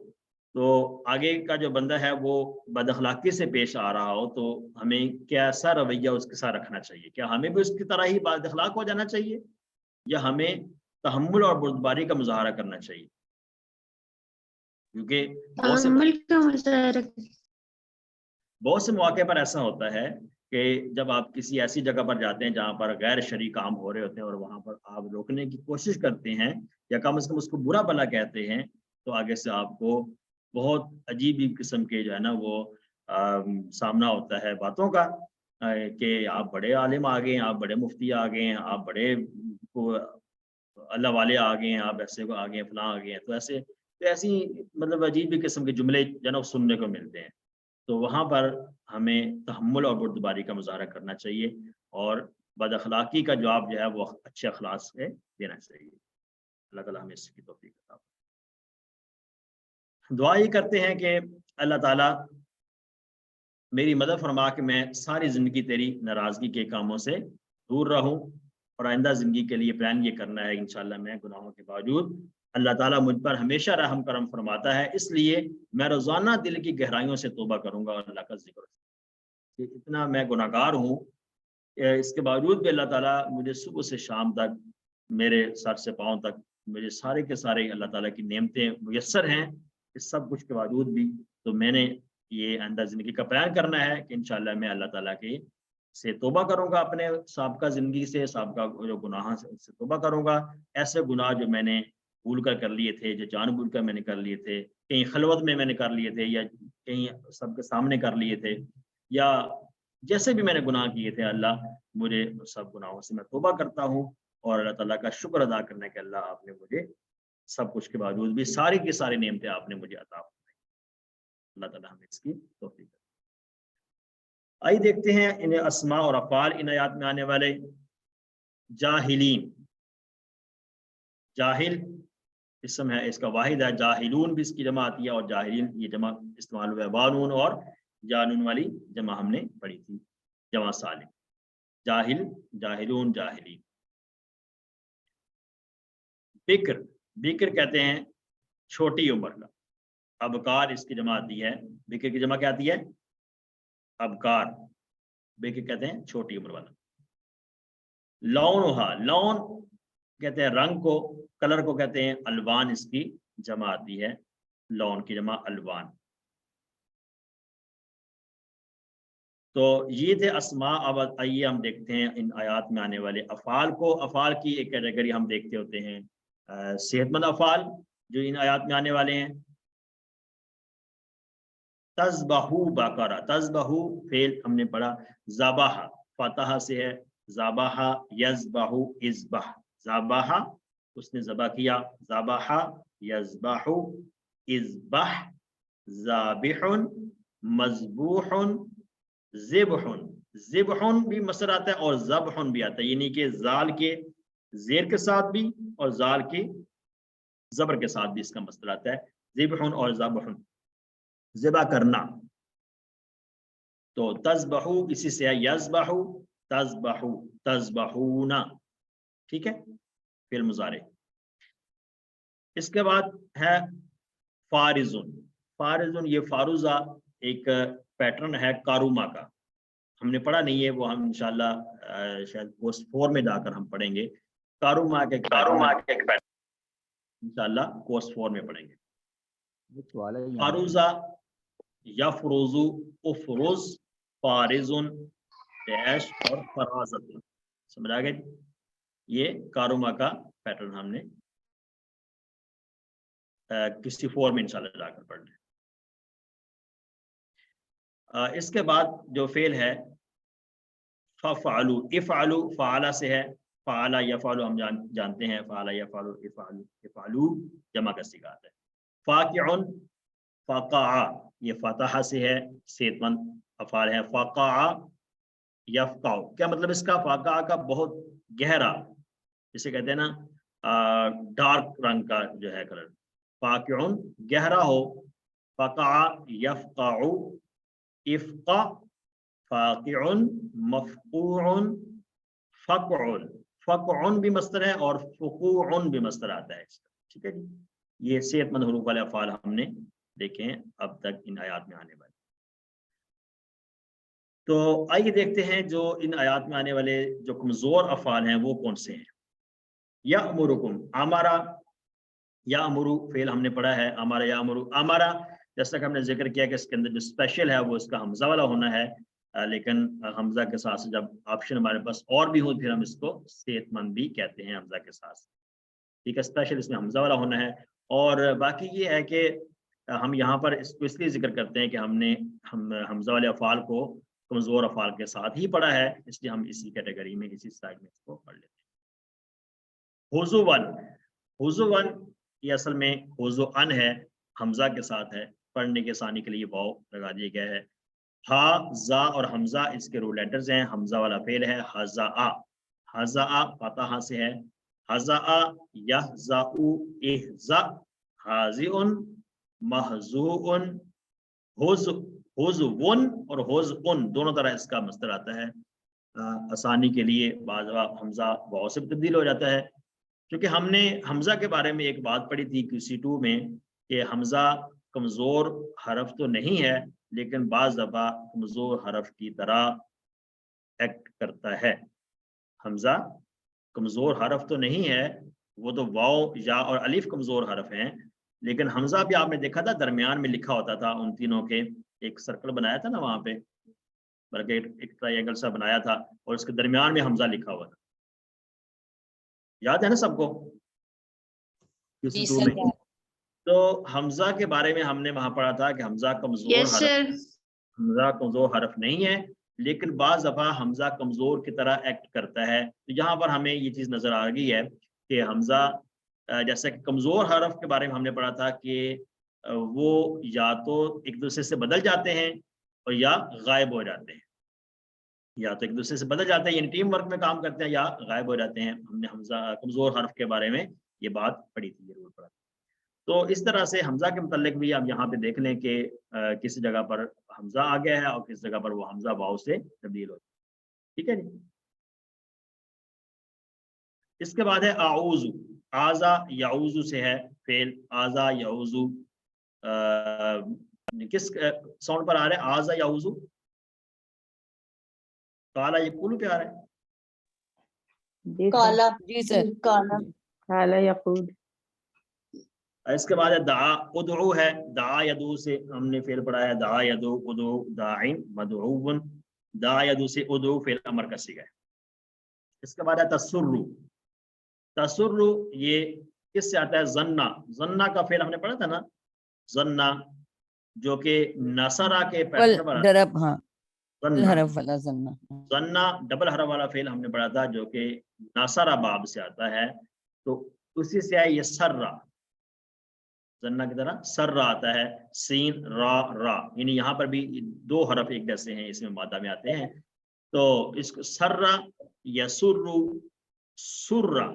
تو آگے کا جو بندہ ہے وہ بد اخلاقی سے پیش آ رہا ہو تو ہمیں کیسا رویہ اس کے ساتھ رکھنا چاہیے؟ کیا ہمیں بھی اس کی طرح ہی بد اخلاق ہو جانا چاہیے، یا ہمیں تحمل اور بردباری کا مظاہرہ کرنا چاہیے؟ کیونکہ بہت سے مواقع پر ایسا ہوتا ہے کہ جب آپ کسی ایسی جگہ پر جاتے ہیں جہاں پر غیر شرعی کام ہو رہے ہوتے ہیں اور وہاں پر آپ روکنے کی کوشش کرتے ہیں یا کم از کم اس کو برا بھلا کہتے ہیں، تو آگے سے آپ کو بہت عجیب قسم کے جو ہے نا وہ سامنا ہوتا ہے باتوں کا، کہ آپ بڑے عالم آ گئے ہیں، آپ بڑے مفتی آ گئے ہیں، آپ بڑے اللہ والے آ گئے ہیں، آپ ایسے کو آ گئے ہیں، فلاں آ گئے ہیں، تو ایسی مطلب عجیب قسم کے جملے جو ہے نا سننے کو ملتے ہیں۔ تو وہاں پر ہمیں تحمل اور بردباری کا مظاہرہ کرنا چاہیے، اور بد اخلاقی کا جواب جو ہے وہ اچھے اخلاق سے دینا چاہیے۔ اللہ تعالیٰ ہمیں اس کی توفیق عطا فرمائے۔ دعا یہ کرتے ہیں کہ اللہ تعالیٰ میری مدد فرما کہ میں ساری زندگی تیری ناراضگی کے کاموں سے دور رہوں، اور آئندہ زندگی کے لیے پلان یہ کرنا ہے انشاءاللہ میں گناہوں کے باوجود اللہ تعالیٰ مجھ پر ہمیشہ رحم کرم فرماتا ہے، اس لیے میں روزانہ دل کی گہرائیوں سے توبہ کروں گا اور اللہ کا ذکر کہ اتنا میں گناہ گار ہوں، اس کے باوجود بھی اللہ تعالیٰ مجھے صبح سے شام تک میرے سر سے پاؤں تک مجھے سارے کے سارے اللہ تعالیٰ کی نعمتیں میسر ہیں، اس سب کچھ کے باوجود بھی تو میں نے یہ آئندہ زندگی کا پلان کرنا ہے کہ انشاءاللہ میں اللہ تعالیٰ کے سے توبہ کروں گا، اپنے سابقہ زندگی سے سابقہ جو گناہ سے توبہ کروں گا، ایسے گناہ جو میں نے بھول کر لیے تھے، جو جان بوجھ کر میں نے کر لیے تھے، کہیں خلوت میں نے کر لیے تھے، یا کہیں سب کے سامنے کر لیے تھے، یا جیسے بھی میں نے گناہ کیے تھے، اللہ مجھے سب گناہوں سے میں توبہ کرتا ہوں، اور اللہ تعالیٰ کا شکر ادا کرنا کہ اللہ آپ نے مجھے سب کچھ کے باوجود بھی ساری کی ساری نعمتیں آپ نے مجھے عطا فرمائی۔ اللہ تعالیٰ ہمیں اس کی توفیق۔ آئیے دیکھتے ہیں ان اسماء اور افعال ان آیات میں آنے والے۔ جاہلین، جاہل اسم ہے، اس کا واحد ہے، جاہلون بھی اس کی جمع آتی ہے، اور جاہلین یہ جمع استعمال ہوا ہے، وانون اور جانون والی جمع ہم نے پڑھی تھی، جمع سالم، جاہل، جاہلون، جاہلین۔ بکر، بکر کہتے ہیں چھوٹی عمر کا، ابکار اس کی جمع آتی ہے، بکر کی جمع کیا آتی ہے؟ ابکار، بکر کہتے ہیں چھوٹی عمر والا۔ لونہا، لون کہتے ہیں رنگ کو، کلر کو کہتے ہیں الوان، اس کی جمع آتی ہے، لون کی جمع الوان۔ تو یہ تھے اسماء۔ اب آئیے ہم دیکھتے ہیں ان آیات میں آنے والے افعال کو۔ افعال کی ایک کیٹیگری ہم دیکھتے ہوتے ہیں صحت مند افعال جو ان آیات میں آنے والے ہیں۔ تذبحو بقرہ، تذبحو فعل ہم نے پڑھا، ذبح فتح سے ہے، ذبح یذبح اذبح، ذبح اس نے ذبح کیا، ذبح یذبح اذبح، ذابح مذبوح، ذبح، ذبح بھی مصدر آتا ہے اور ذبح بھی آتا ہے، یعنی کہ زال کے زیر کے ساتھ بھی اور زال کے زبر کے ساتھ بھی اس کا مصدر آتا ہے، ذبح اور ذبح، ذبح کرنا۔ تو تذبحو اسی سے ہے، یذبحو، تذبحو، تذبحون، ٹھیک ہے، فعل مضارع۔ اس کے بعد ہے فارزن، فارزن یہ فاروزہ ایک پیٹرن ہے کاروما کا، ہم نے پڑھا نہیں ہے، وہ ہم انشاءاللہ شاید کورس 4 میں جا کر ہم پڑھیں گے، کاروما کے انشاءاللہ کورس 4 میں پڑھیں گے۔ فاروزہ، یفروزو، افروز، فارزن، डैश और फरासत। समझ आ गए? ये कारुमा का पैटर्न हमने किसी फॉर्म में इंशाल्लाह जाकर पढ़ लें। इसके बाद जो फेल है फ़अलू, इफ़अलू फ़अला से है, फ़अला यफ़अलू हम जानते हैं, फ़अला यफ़अलू इफ़अलू, इफ़अलू जमा का सीगा आता है। फ़ाक़िउन फ़क़अ ये फ़तह से है, सेहतमंद अफ़आल है। फ़क़अ यफ़क़अ क्या मतलब इसका? फ़क़अ का बहुत गहरा, जिसे कहते हैं ना डार्क रंग का जो है कलर। फ़ाक़िउन गहरा हो, फ़क़अ यफ़क़अ इफ़क़अ फ़ाक़िउन मफ़क़ूउन फ़क़उन। फ़क़उन भी मस्तर है और फ़ुक़ूउन भी मस्तर आता है इसका। ठीक है जी, ये सेहतमंद हुरूफ वाले अफ़आल हमने देखे हैं अब तक इन आयात में आने वाले। तो आइए देखते हैं जो इन आयात में आने वाले जो कमज़ोर अफ़आल हैं वो कौन से हैं। यअमुरुकुम, अमरा यामुरु फेल हमने पढ़ा है, अमरा यामुरु। अमरा जैसा कि हमने जिक्र किया कि इसके अंदर जो स्पेशल है वो इसका हमजा वाला होना है, लेकिन हमजा के साथ से जब ऑप्शन हमारे पास और भी हो फिर हम इसको सेहतमंद भी कहते हैं हमजा के साथ। ठीक है, स्पेशल इसमें हमजा वाला होना है। और बाकी ये है कि हम यहाँ पर इसको इसलिए जिक्र करते हैं कि हमने हमजा वाले अफ़आल को कमज़ोर अफ़आल के साथ ही पढ़ा है, इसलिए हम इसी कैटेगरी में इसी साइड में इसको पढ़ लेते हैं। हुज़ुवन, हुज़ुवन ये असल में हुज़ुअन है, हमजा के साथ है, पढ़ने के आसानी के लिए वाव लगा दिया गया है। हा जा और हमजा इसके रूल लेटर्स हैं, हमजा वाला फेल है। हज़ा, हज़ा फतहा से है। हज़ा यहज़उ इहज़ा हाज़िउन महज़ूउन। हुज़ुवन और हुज़उन दोनों तरह इसका मस्दर आता है। आसानी के लिए बाज़ हमजा वाव से तब्दील हो जाता है, क्योंकि हमने हमजा के बारे में एक बात पढ़ी थी QC2 में कि हमजा कमज़ोर हरफ तो नहीं है, लेकिन बाज़ दफ़ा कमज़ोर हरफ की तरह एक्ट करता है। हमजा कमज़ोर हरफ तो नहीं है, वो तो वाव या और अलिफ कमज़ोर हरफ हैं, लेकिन हमजा भी आपने देखा था दरमियान में लिखा होता था उन तीनों के, एक सर्कल बनाया था ना वहाँ पे, बल्कि एक ट्रायंगल सा बनाया था और उसके दरमियान में हमजा लिखा हुआ था। याद है ना सबको QC2 में? तो हमजा के बारे में हमने वहां पढ़ा था कि हमजा कमजोर हरफ, हमजा कमजोर हरफ नहीं है, लेकिन बाज़ दफा हमजा कमजोर की तरह एक्ट करता है। तो यहाँ पर हमें ये चीज नजर आ गई है कि हमजा जैसे कि कमजोर हरफ के बारे में हमने पढ़ा था कि वो या तो एक दूसरे से बदल जाते हैं और या गायब हो जाते हैं, या तो एक दूसरे से बदल जाते हैं यानी टीम वर्क में काम करते हैं, या गायब हो जाते हैं। हमने हमजा कमजोर हरफ के बारे में ये बात पढ़ी थी, जरूर पढ़ा। तो इस तरह से हमजा के मुतालिक भी आप यहाँ पे देख लें कि किसी जगह पर हमजा आ गया है और किस जगह पर वो हमजा वाव से तब्दील हो। ठीक है जी। इसके बाद है आऊज़ु, आज़ा याऊज़ु से है फेल। आज़ा याऊज़ु किस साउंड पर आ रहा है? आज़ा याऊज़ु, काला ये कुल पे आ रहा है? काला, जी सर। काला, काला यकूद। इसके बाद है दा उदउ है, दा यदू से हमने फेल पढ़ा है। दा यदू उदउ दाइन मदउवन, दा यदू से उदउ फेल अमर का सीगा है। इसके बाद है तसुर्रु, तसुर्रु ये किससे आता है? जन्ना, जन्ना का फेल हमने पढ़ा था ना, जन्ना जो कि नसरा के पैटर्न पर आता है। डरब, हाँ, जन्ना, हरफ वाला जन्ना। जन्ना डबल हरफ वाला फेल हमने पढ़ा था जो कि नसरा बाब से आता है, तो उसी से है ये सर्रा, जन्ना की तरह सर्रा आता है। सीन रा रा, यानी यहाँ पर भी दो हरफ एक जैसे हैं, इसमें मादा में आते हैं। तो इसको सर्रा यसुर्रु सुर्रा,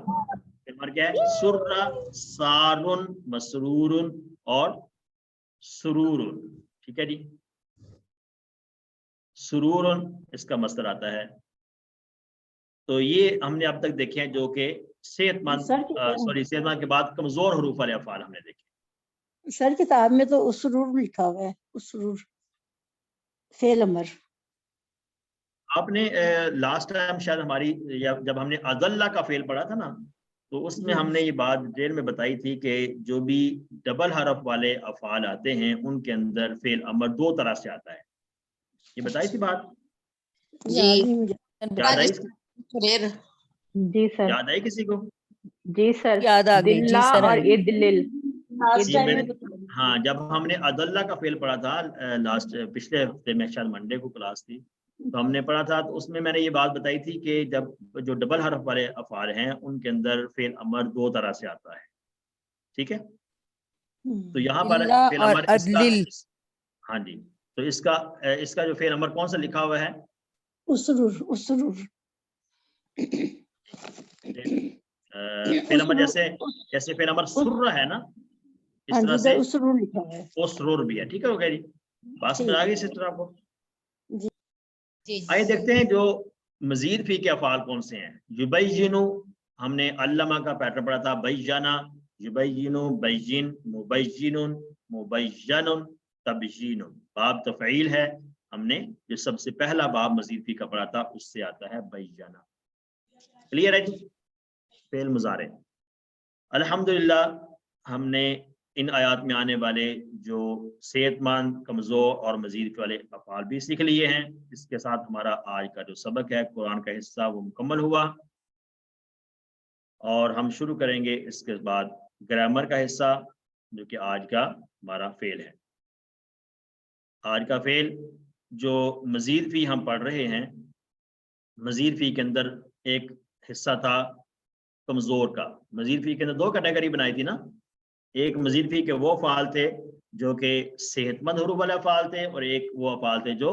क्या है? सुर्रा सारुन मसरूरुन और सुरूरुन। ठीक है जी, सुरूरुन इसका मस्तर आता है। तो ये हमने अब तक देखे हैं जो कि सेहतमंद, सेहतमंद के बाद कमजोर हरूफ वाले अफ़आल हमने देखे। सर किताब में तो उसरूर लिखा हुआ है, उसरूर फेल अमर। आपने लास्ट टाइम शायद हमारी जब हमने अज़ल्ला का फेल पढ़ा था ना, तो उसमें हमने ये बात डिटेल में बताई थी कि जो भी डबल हरफ वाले अफ़आल आते हैं उनके अंदर फेल अमर दो तरह से आता है। ये बताई थी बात? याद नहीं मुझे। याद आई? जी सर, याद आई किसी को? जी सर, याद आ गई, जी दिल्ला सर, और आई। इदलिल। लास्ट ये टाइम मैंने, में बताया। हाँ, जब हमने अदल्ला का फेल पढ़ा था लास्ट पिछले हफ्ते में, शायद मंडे को क्लास थी, तो हमने पढ़ा था, तो उसमें मैंने ये बात बताई थी कि जब जो डबल हर्फ वाले अफआल हैं उनके अंदर फेल अमर दो तरह से आता है, ठीक है। तो यहाँ पर इल्ला फेल और अमर अदलिल। हाँ जी, तो इसका जो फेल अमर कौन सा लिखा हुआ है? उसरूर। फेल अमर जैसे फेल अमर सुर्र है ना, इस हाँ तरह जी, से उसरूर लिखा है। उसरूर भी है, ठीक है, हो गया जी। बात समझ आ गई सिस्टर आपको? जी आइए देखते हैं जो मजीद फी के अफाल कौन से हैं। युबैयिनु, हमने अल्लमा का पैटर्न पढ़ा था, बैजाना, युबैयिनु, बैजिन, मुबैजिनुन, मुबैजनुन, तबजीनुन। बाब तफ़ईल है, हमने जो सबसे पहला बाब मजीद फी का पढ़ा था उससे आता है बैजाना। क्लियर है जी? फेल मुजारे। अल्हम्दुलिल्लाह हमने इन आयात में आने वाले जो सेहतमंद, कमज़ोर और मजीद वाले अफ़आल भी सीख लिए हैं। इसके साथ हमारा आज का जो सबक है कुरान का हिस्सा वो मुकम्मल हुआ, और हम शुरू करेंगे इसके बाद ग्रामर का हिस्सा, जो कि आज का हमारा फेल है। आज का फेल जो मजीद फी हम पढ़ रहे हैं, मजीद फी के अंदर एक हिस्सा था कमज़ोर का। मजीद फी के अंदर दो कैटेगरी बनाई थी ना, एक मजीद फी के वो अफ़आल थे जो कि सेहतमंद हरूफ वाले अफ़आल थे, और एक वो अफ़आल थे जो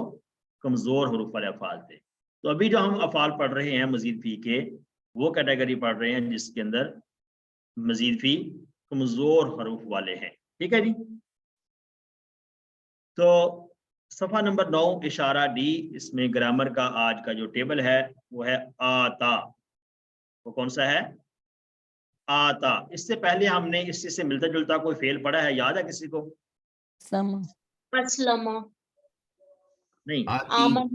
कमज़ोर हरूफ वाले अफ़आल थे। तो अभी जो हम अफ़आल पढ़ रहे हैं मजीद फी के, वो कैटेगरी पढ़ रहे हैं जिसके अंदर मजीद फी कमज़ोर हरूफ वाले हैं, ठीक है जी। तो सफ़ा नंबर 9 इशारा डी, इसमें ग्रामर का आज का जो टेबल है वो है आता। वो कौन सा है? आता। इससे पहले हमने इसी से मिलता जुलता कोई फेल पढ़ा है, याद है किसी को? समा। असलमा, नहीं, आमन,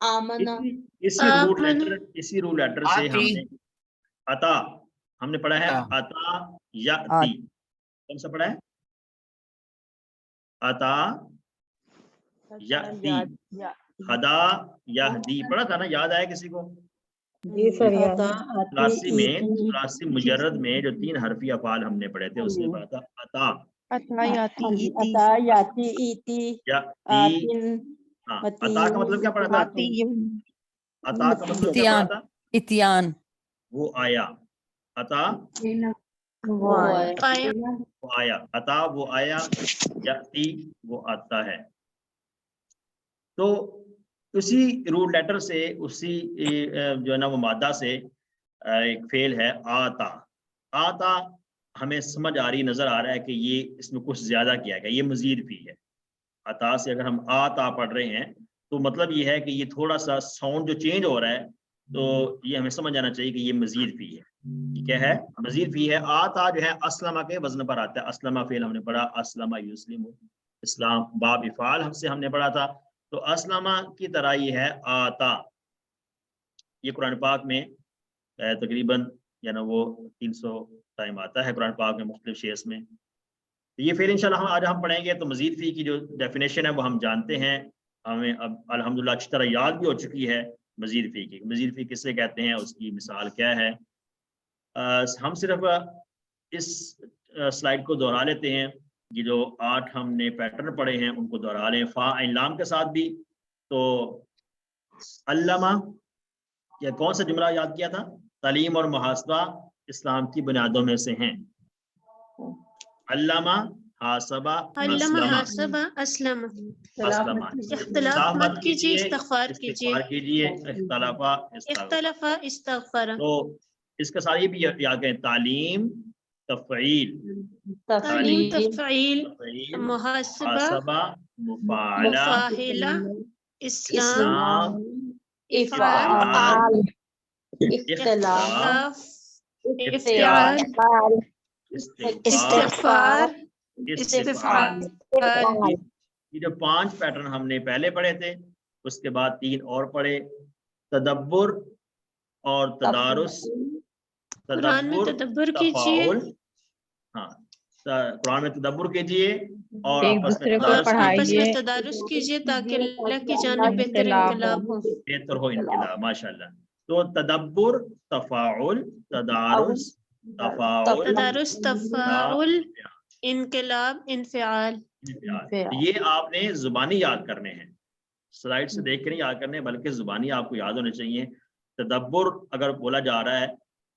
आमना, इसी रूल लेटर से हमने अता, हमने पढ़ा है अता याती। कौन सा पढ़ा है? अता याती, हदा यहदी पढ़ा था ना, याद आया किसी को? जी सर, याद है। तुलासी मुजर्रद में जो 3 हरफी अफ़आल हमने पढ़े थे उसमें पढ़ा था अता अता याती इती याती। आतिन हाँ, अता का मतलब क्या पढ़ा था? अता का मतलब क्या पढ़ा इतियान, था? इतियान। वो आया। अता वो आया। वो आया, अता वो आया, याती वो आता है। तो उसी रूल लेटर से, उसी जो है ना वो मादा से एक फेल है आता। आता हमें समझ आ रही, नजर आ रहा है कि ये इसमें कुछ ज्यादा किया गया, ये मजीद भी है। अता से अगर हम आता पढ़ रहे हैं तो मतलब ये है कि ये थोड़ा सा साउंड जो चेंज हो रहा है, तो ये हमें समझ आना चाहिए कि ये मजीद फी है। ये क्या है? मजीद फी है। आता जो है अस्लमा के वजन पर आता है। अस्लमा फेल हमने पढ़ा, अस्लमा युस्लिमु, इस्लाम बाब इफाल हमसे हमने पढ़ा था। तो अस्लमा की तरह ये है आता। ये कुरान पाक में तकरीबन या ना वो 300 टाइम आता है कुरान पाक में मुख्तलिफ शेयर्स में। तो ये फिर इंशाल्लाह हम आज हम पढ़ेंगे। तो मजीद फी की जो डेफिनेशन है वो हम जानते हैं, हमें अब अल्हम्दुलिल्लाह अच्छी तरह याद भी हो चुकी है। मजीद फी की, मजीद फी किससे कहते हैं, उसकी मिसाल क्या है। हम सिर्फ इस स्लाइड को दोहरा लेते हैं। ये जो 8 हमने पैटर्न पढ़े हैं उनको दोहरा लें फा ऐन लाम के साथ भी। तो अल्लमा, या कौन सा जुमला याद किया था? तालीम और मुहासबा इस्लाम की बुनियादों में से हैं। अल्लामा, हासबा, अस्लमा। अस्लमा, इख्तिलाफ मत कीजिए, इस्तिग़फ़ार कीजिए, इख्तलाफा इस्तग़फ़र। तो इसका सारा ये भी याद करें, तालीम तफ़ईल, मुहासबा, मुफ़ाअला, इस्लाम, इफ़आल, इख्तिलाफ, इफ्तिआल, इस्तिग़फ़ार, इस्तिफ़आल। ये जो 5 पैटर्न हमने पहले पढ़े थे, उसके बाद 3 और पढ़े, तदब्बुर और तदारुस। तदब्बुर तफाउल, हाँ, कुरान में तदब्बुर कीजिए, اور ایک آپس میں دوسرے کو اور تدارس آپس میں پڑھائیے تدارس کیجیے تاکہ اللہ کی جانب بہتر انقلاب انقلاب ہو. بہتر ہو انقلاب. ماشاء اللہ. تو تدبر، تفاعل، تدارس، تفاعل، تدارس، تفاعل، انقلاب، انفعال. انفعال. یہ آپ نے زبانی یاد کرنے ہیں، سلائڈ سے دیکھ کر نہیں یاد کرنے، بلکہ زبانی آپ کو یاد ہونے چاہیے. تدبر اگر بولا جا رہا ہے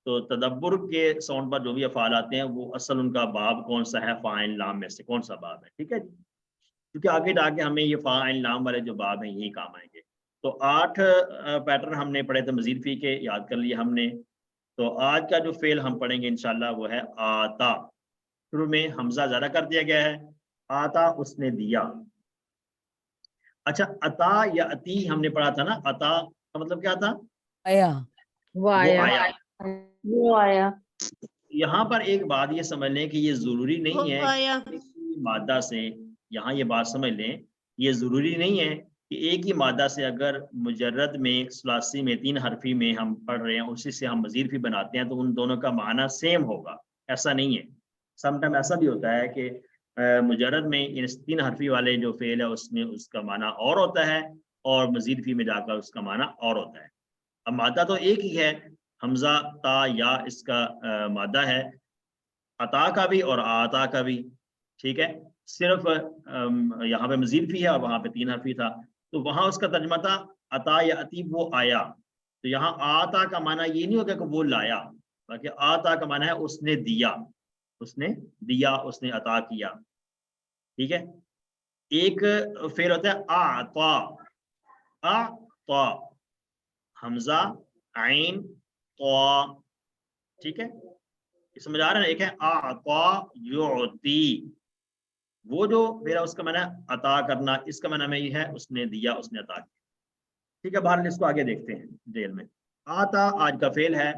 تو تدبر کے ساؤنڈ پر جو بھی افعال آتے ہیں وہ اصل ان کا باب کون سا ہے، فاعل لام میں سے کون سا باب ہے. ٹھیک ہے جی، کیونکہ آگے جا کے ہمیں یہ فاعل لام والے جو باب ہیں یہی کام آئیں گے. تو 8 پیٹرن ہم نے پڑھے تھے مزید فی کے، یاد کر لیے ہم نے. تو آج کا جو فعل ہم پڑھیں گے انشاءاللہ وہ ہے آتا. شروع میں حمزہ زیادہ کر دیا گیا ہے، آتا اس نے دیا. اچھا، عطا یا عطی ہم نے پڑھا تھا نا، عطا کا مطلب کیا تھا؟ آیا. وہ وہ آیا. آیا. وہ آیا. یہاں پر ایک بات یہ سمجھ لیں کہ یہ ضروری وہ نہیں ہے آیا. کہ ایک ہی مادہ سے، یہاں یہ بات سمجھ لیں، یہ ضروری نہیں ہے کہ ایک ہی مادہ سے اگر مجرد میں، ثلاثی میں، 3 حرفی میں ہم پڑھ رہے ہیں، اسی سے ہم مزید فی بناتے ہیں تو ان دونوں کا معنی سیم ہوگا. ایسا نہیں ہے. سم ٹائم ایسا بھی ہوتا ہے کہ مجرد میں 3 حرفی والے جو فعل ہے اس میں اس کا معنی اور ہوتا ہے، اور مزید فی میں جا کر اس کا معنی اور ہوتا ہے. اب مادہ تو ایک ہی ہے، حمزہ تا یا اس کا مادہ ہے، عطا کا بھی اور آتا کا بھی. ٹھیک ہے، صرف یہاں پہ مزید فی ہے اور وہاں پہ 3 حرفی تھا، تو وہاں اس کا ترجمہ تھا عطا یا عطی وہ آیا. تو یہاں آتا کا معنی یہ نہیں ہوگا کہ وہ لایا، بلکہ آتا کا معنی ہے اس نے دیا، اس نے دیا، اس نے عطا کیا. ٹھیک ہے. ایک فعل ہوتا ہے اعطا، اعطا، حمزہ عین طا. ٹھیک ہے، سمجھ آ رہا ہے. ایک ہے اعطا یعطی، وہ جو میرا اس کا معنی ہے عطا کرنا، اس کا معنی میں یہ ہے اس نے دیا، اس نے عطا کیا. ٹھیک ہے، بہرحال اس کو آگے دیکھتے ہیں ڈیل میں. آتا آج کا فعل ہے،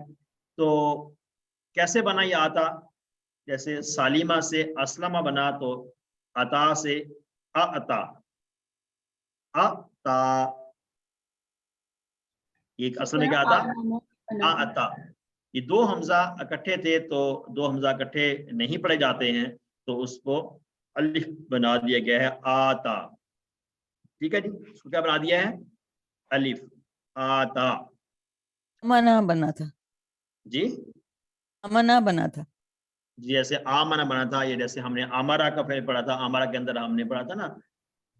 تو کیسے بنا یہ آتا؟ جیسے سالیمہ سے اسلمہ بنا تو عطا سے اعطا، اعطا. یہ اصل میں کیا تھا؟ اعطا. یہ 2 حمزہ اکٹھے تھے تو 2 حمزہ اکٹھے نہیں پڑھے جاتے ہیں، تو اس کو الف بنا دیا گیا ہے آتا. ٹھیک ہے جی، اس کو کیا بنا دیا ہے؟ الف. آتا. امنا بنا تھا. جی امنا بنا تھا. جیسے آمنا بنا تھا، یہ جیسے ہم نے آمارا کا فعل پڑھا تھا، آمارا کے اندر ہم نے پڑھا تھا نا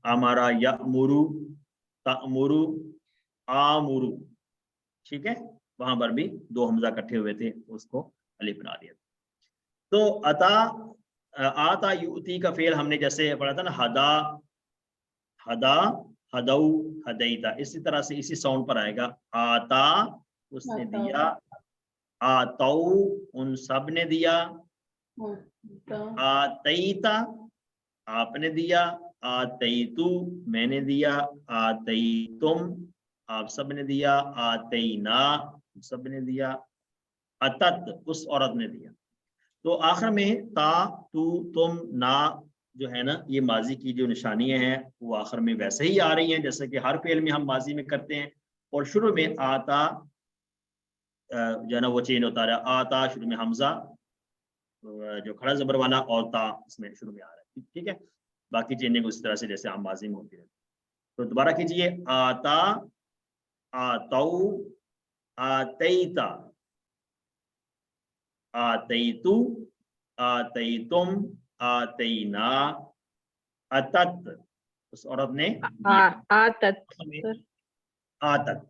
آمارا یأمرو، تأمرو، آمرو. ٹھیک ہے، وہاں پر بھی 2 حمزہ اکٹھے ہوئے تھے، اس کو الف بنا دیا. تو عطا، آتا یؤتی کا فعل ہم نے جیسے پڑھا تھا نا ہدا، ہدا، ہدو، ہدیتا، اسی طرح سے اسی ساؤنڈ پر آئے گا. آتا اس نے دیا، آتو ان سب نے دیا، آتیتا آپ نے دیا، آتیتو میں نے دیا، آتیتم آپ سب نے دیا، آتینا سب نے دیا، اتت اس عورت نے دیا. تو آخر میں تا، تو، تم، نا جو ہے نا، یہ ماضی کی جو نشانیاں ہیں وہ آخر میں ویسے ہی آ رہی ہیں جیسے کہ ہر فعل میں ہم ماضی میں کرتے ہیں. اور شروع میں آتا جو ہے نا وہ چینج ہوتا رہا، آتا شروع میں حمزہ جو کھڑا زبر والا، اور تا اس میں شروع میں آ رہا ہے. ٹھیک ہے، باقی چینجنگ اس طرح سے جیسے ہم ماضی میں ہوتی ہے. تو دوبارہ کیجئے، آتا، آتو، آتیتا، آتیتو، آتیتم، آتینا، اتت اس عورت نے دیا. آتت. آتت،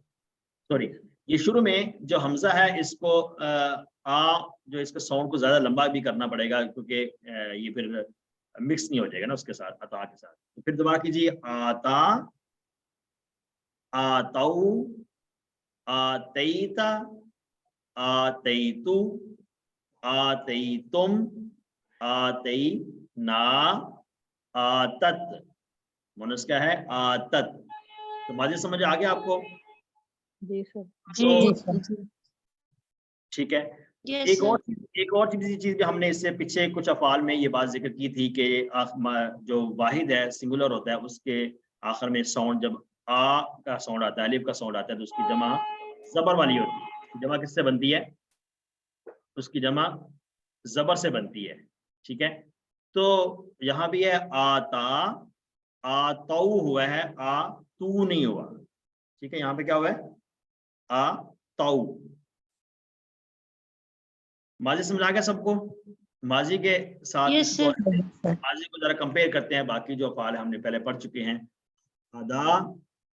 سوری، یہ شروع میں جو حمزہ ہے اس کو جو اس کے ساؤنڈ کو زیادہ لمبا بھی کرنا پڑے گا، کیونکہ یہ پھر مکس نہیں ہو جائے گا نا اس کے ساتھ، عطا کے ساتھ. تو پھر دوبارہ کیجیے، آتا، آتو، آتیتا، آتیتو، آتیتم، آتینا، آتت. مونس کیا ہے؟ آتت. تو ماضی سمجھ آ گیا آپ کو؟ جی سر. تو ٹھیک ہے. Yes, ایک sir. اور چیز بھی ہم نے اس سے پیچھے کچھ افعال میں یہ بات ذکر کی تھی کہ جو واحد ہے، سنگولر ہوتا ہے، اس کے آخر میں ساؤنڈ جب آ کا ساؤنڈ آتا ہے، الف کا ساؤنڈ آتا ہے، تو اس کی جمع زبر والی ہوتی ہے. جمع کس سے بنتی ہے؟ اس کی جمع زبر سے بنتی ہے. ٹھیک ہے، तो यहाँ भी है आता, आतौ हुआ है, आ तू नहीं हुआ, ठीक है। यहाँ पे क्या हुआ है, आ तौ। माजी समझ आ गया सबको? माजी के साथ Yes, इसको, sir. माजी को जरा कंपेयर करते हैं बाकी जो अफआल हमने पहले पढ़ चुके हैं। अदा,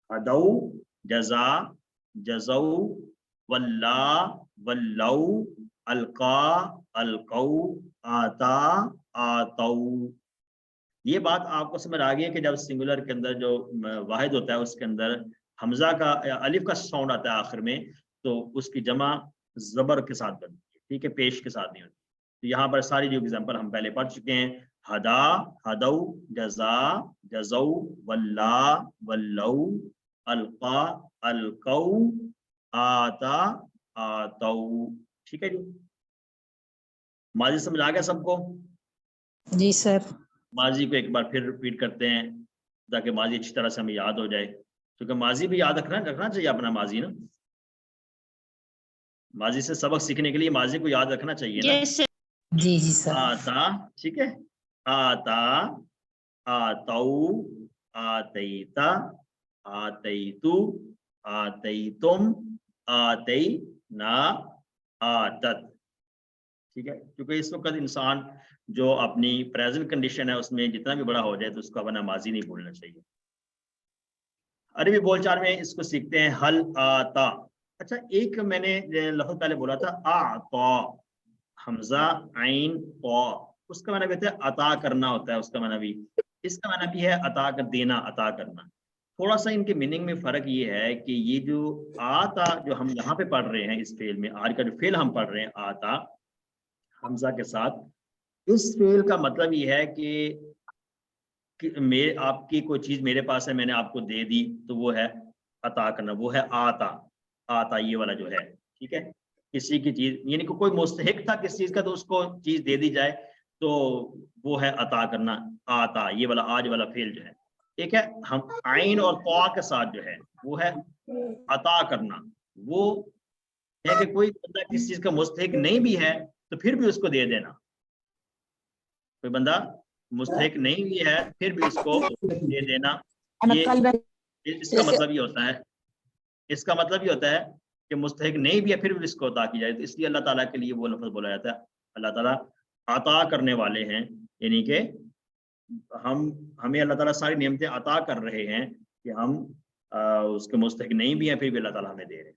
अदौ, जजा, जजौ, वल्ला, वल्लौ, अलका, अलकौ, आता, आतौ। ये बात आपको समझ आ गई है कि जब सिंगुलर के अंदर जो वाहिद होता है उसके अंदर हमजा का या अलिफ का साउंड आता है आखिर में, तो उसकी जमा जबर के साथ बनती है, ठीक है, पेश के साथ नहीं होती। तो यहाँ पर सारी जो एग्जांपल हम पहले पढ़ चुके हैं, हदा, हदौ, जजा, जजौ, वल्ला, वल्लौ, अलका, अलकौ, आता, आतौ, ठीक है जी। माजी समझ आ गया सबको? जी सर। माजी को एक बार फिर रिपीट करते हैं ताकि माजी अच्छी तरह से हमें याद हो जाए, क्योंकि माजी भी याद रखना चाहिए अपना माजी ना। माजी से सबक सीखने के लिए माजी को याद रखना चाहिए ना। Yes, sir. जी जी सर। आता, ठीक है, आता, आतौ, आतैता, आतैतु, आतैतुम, आतैना, आतत, ठीक है। क्योंकि इस वक्त इंसान जो अपनी प्रेजेंट कंडीशन है उसमें जितना भी बड़ा हो जाए तो उसका अपना माजी नहीं भूलना चाहिए। अरबी बोलचाल में इसको सीखते हैं हल आता। अच्छा, एक मैंने लफ्ज़ पहले बोला था आ, हमजा आइन ता, उसका माना भी होता है अता करना होता है, उसका माना भी, इसका माना भी है अता कर देना, अता करना। थोड़ा सा इनके मीनिंग में फर्क ये है कि ये जो आता जो हम यहाँ पे पढ़ रहे हैं इस फेल में, आज का जो फेल हम पढ़ रहे हैं आता हमजा के साथ, इस फेल का मतलब ये है कि मेरे आपकी कोई चीज मेरे पास है, मैंने आपको दे दी, तो वो है अता करना, वो है आता। आता ये वाला जो है, ठीक है, किसी की चीज यानी कि कोई मुस्तहिक था किस चीज का तो उसको चीज दे दी जाए, तो वो है अता करना, आता, ये वाला आज वाला फेल जो है। एक है हम आइन और तौ के साथ जो है वो है अता करना, वो है कि कोई बंदा किस चीज का मुस्तहिक नहीं भी है तो फिर भी उसको दे देना। कोई बंदा मुस्तहिक नहीं भी है फिर भी उसको दे देना, ये इसका मतलब ये होता है, इसका मतलब ये होता है कि मुस्तहिक नहीं भी है फिर भी इसको अता की जाए। तो इसलिए अल्लाह ताला के लिए वो लफ्ज़ बोला जाता है, अल्लाह ताला अता करने वाले हैं, यानी कि हमें अल्लाह ताला सारी नेमतें अता कर रहे हैं कि हम उसके मुस्तहिक नहीं भी हैं फिर भी अल्लाह ताला हमें दे रहे हैं,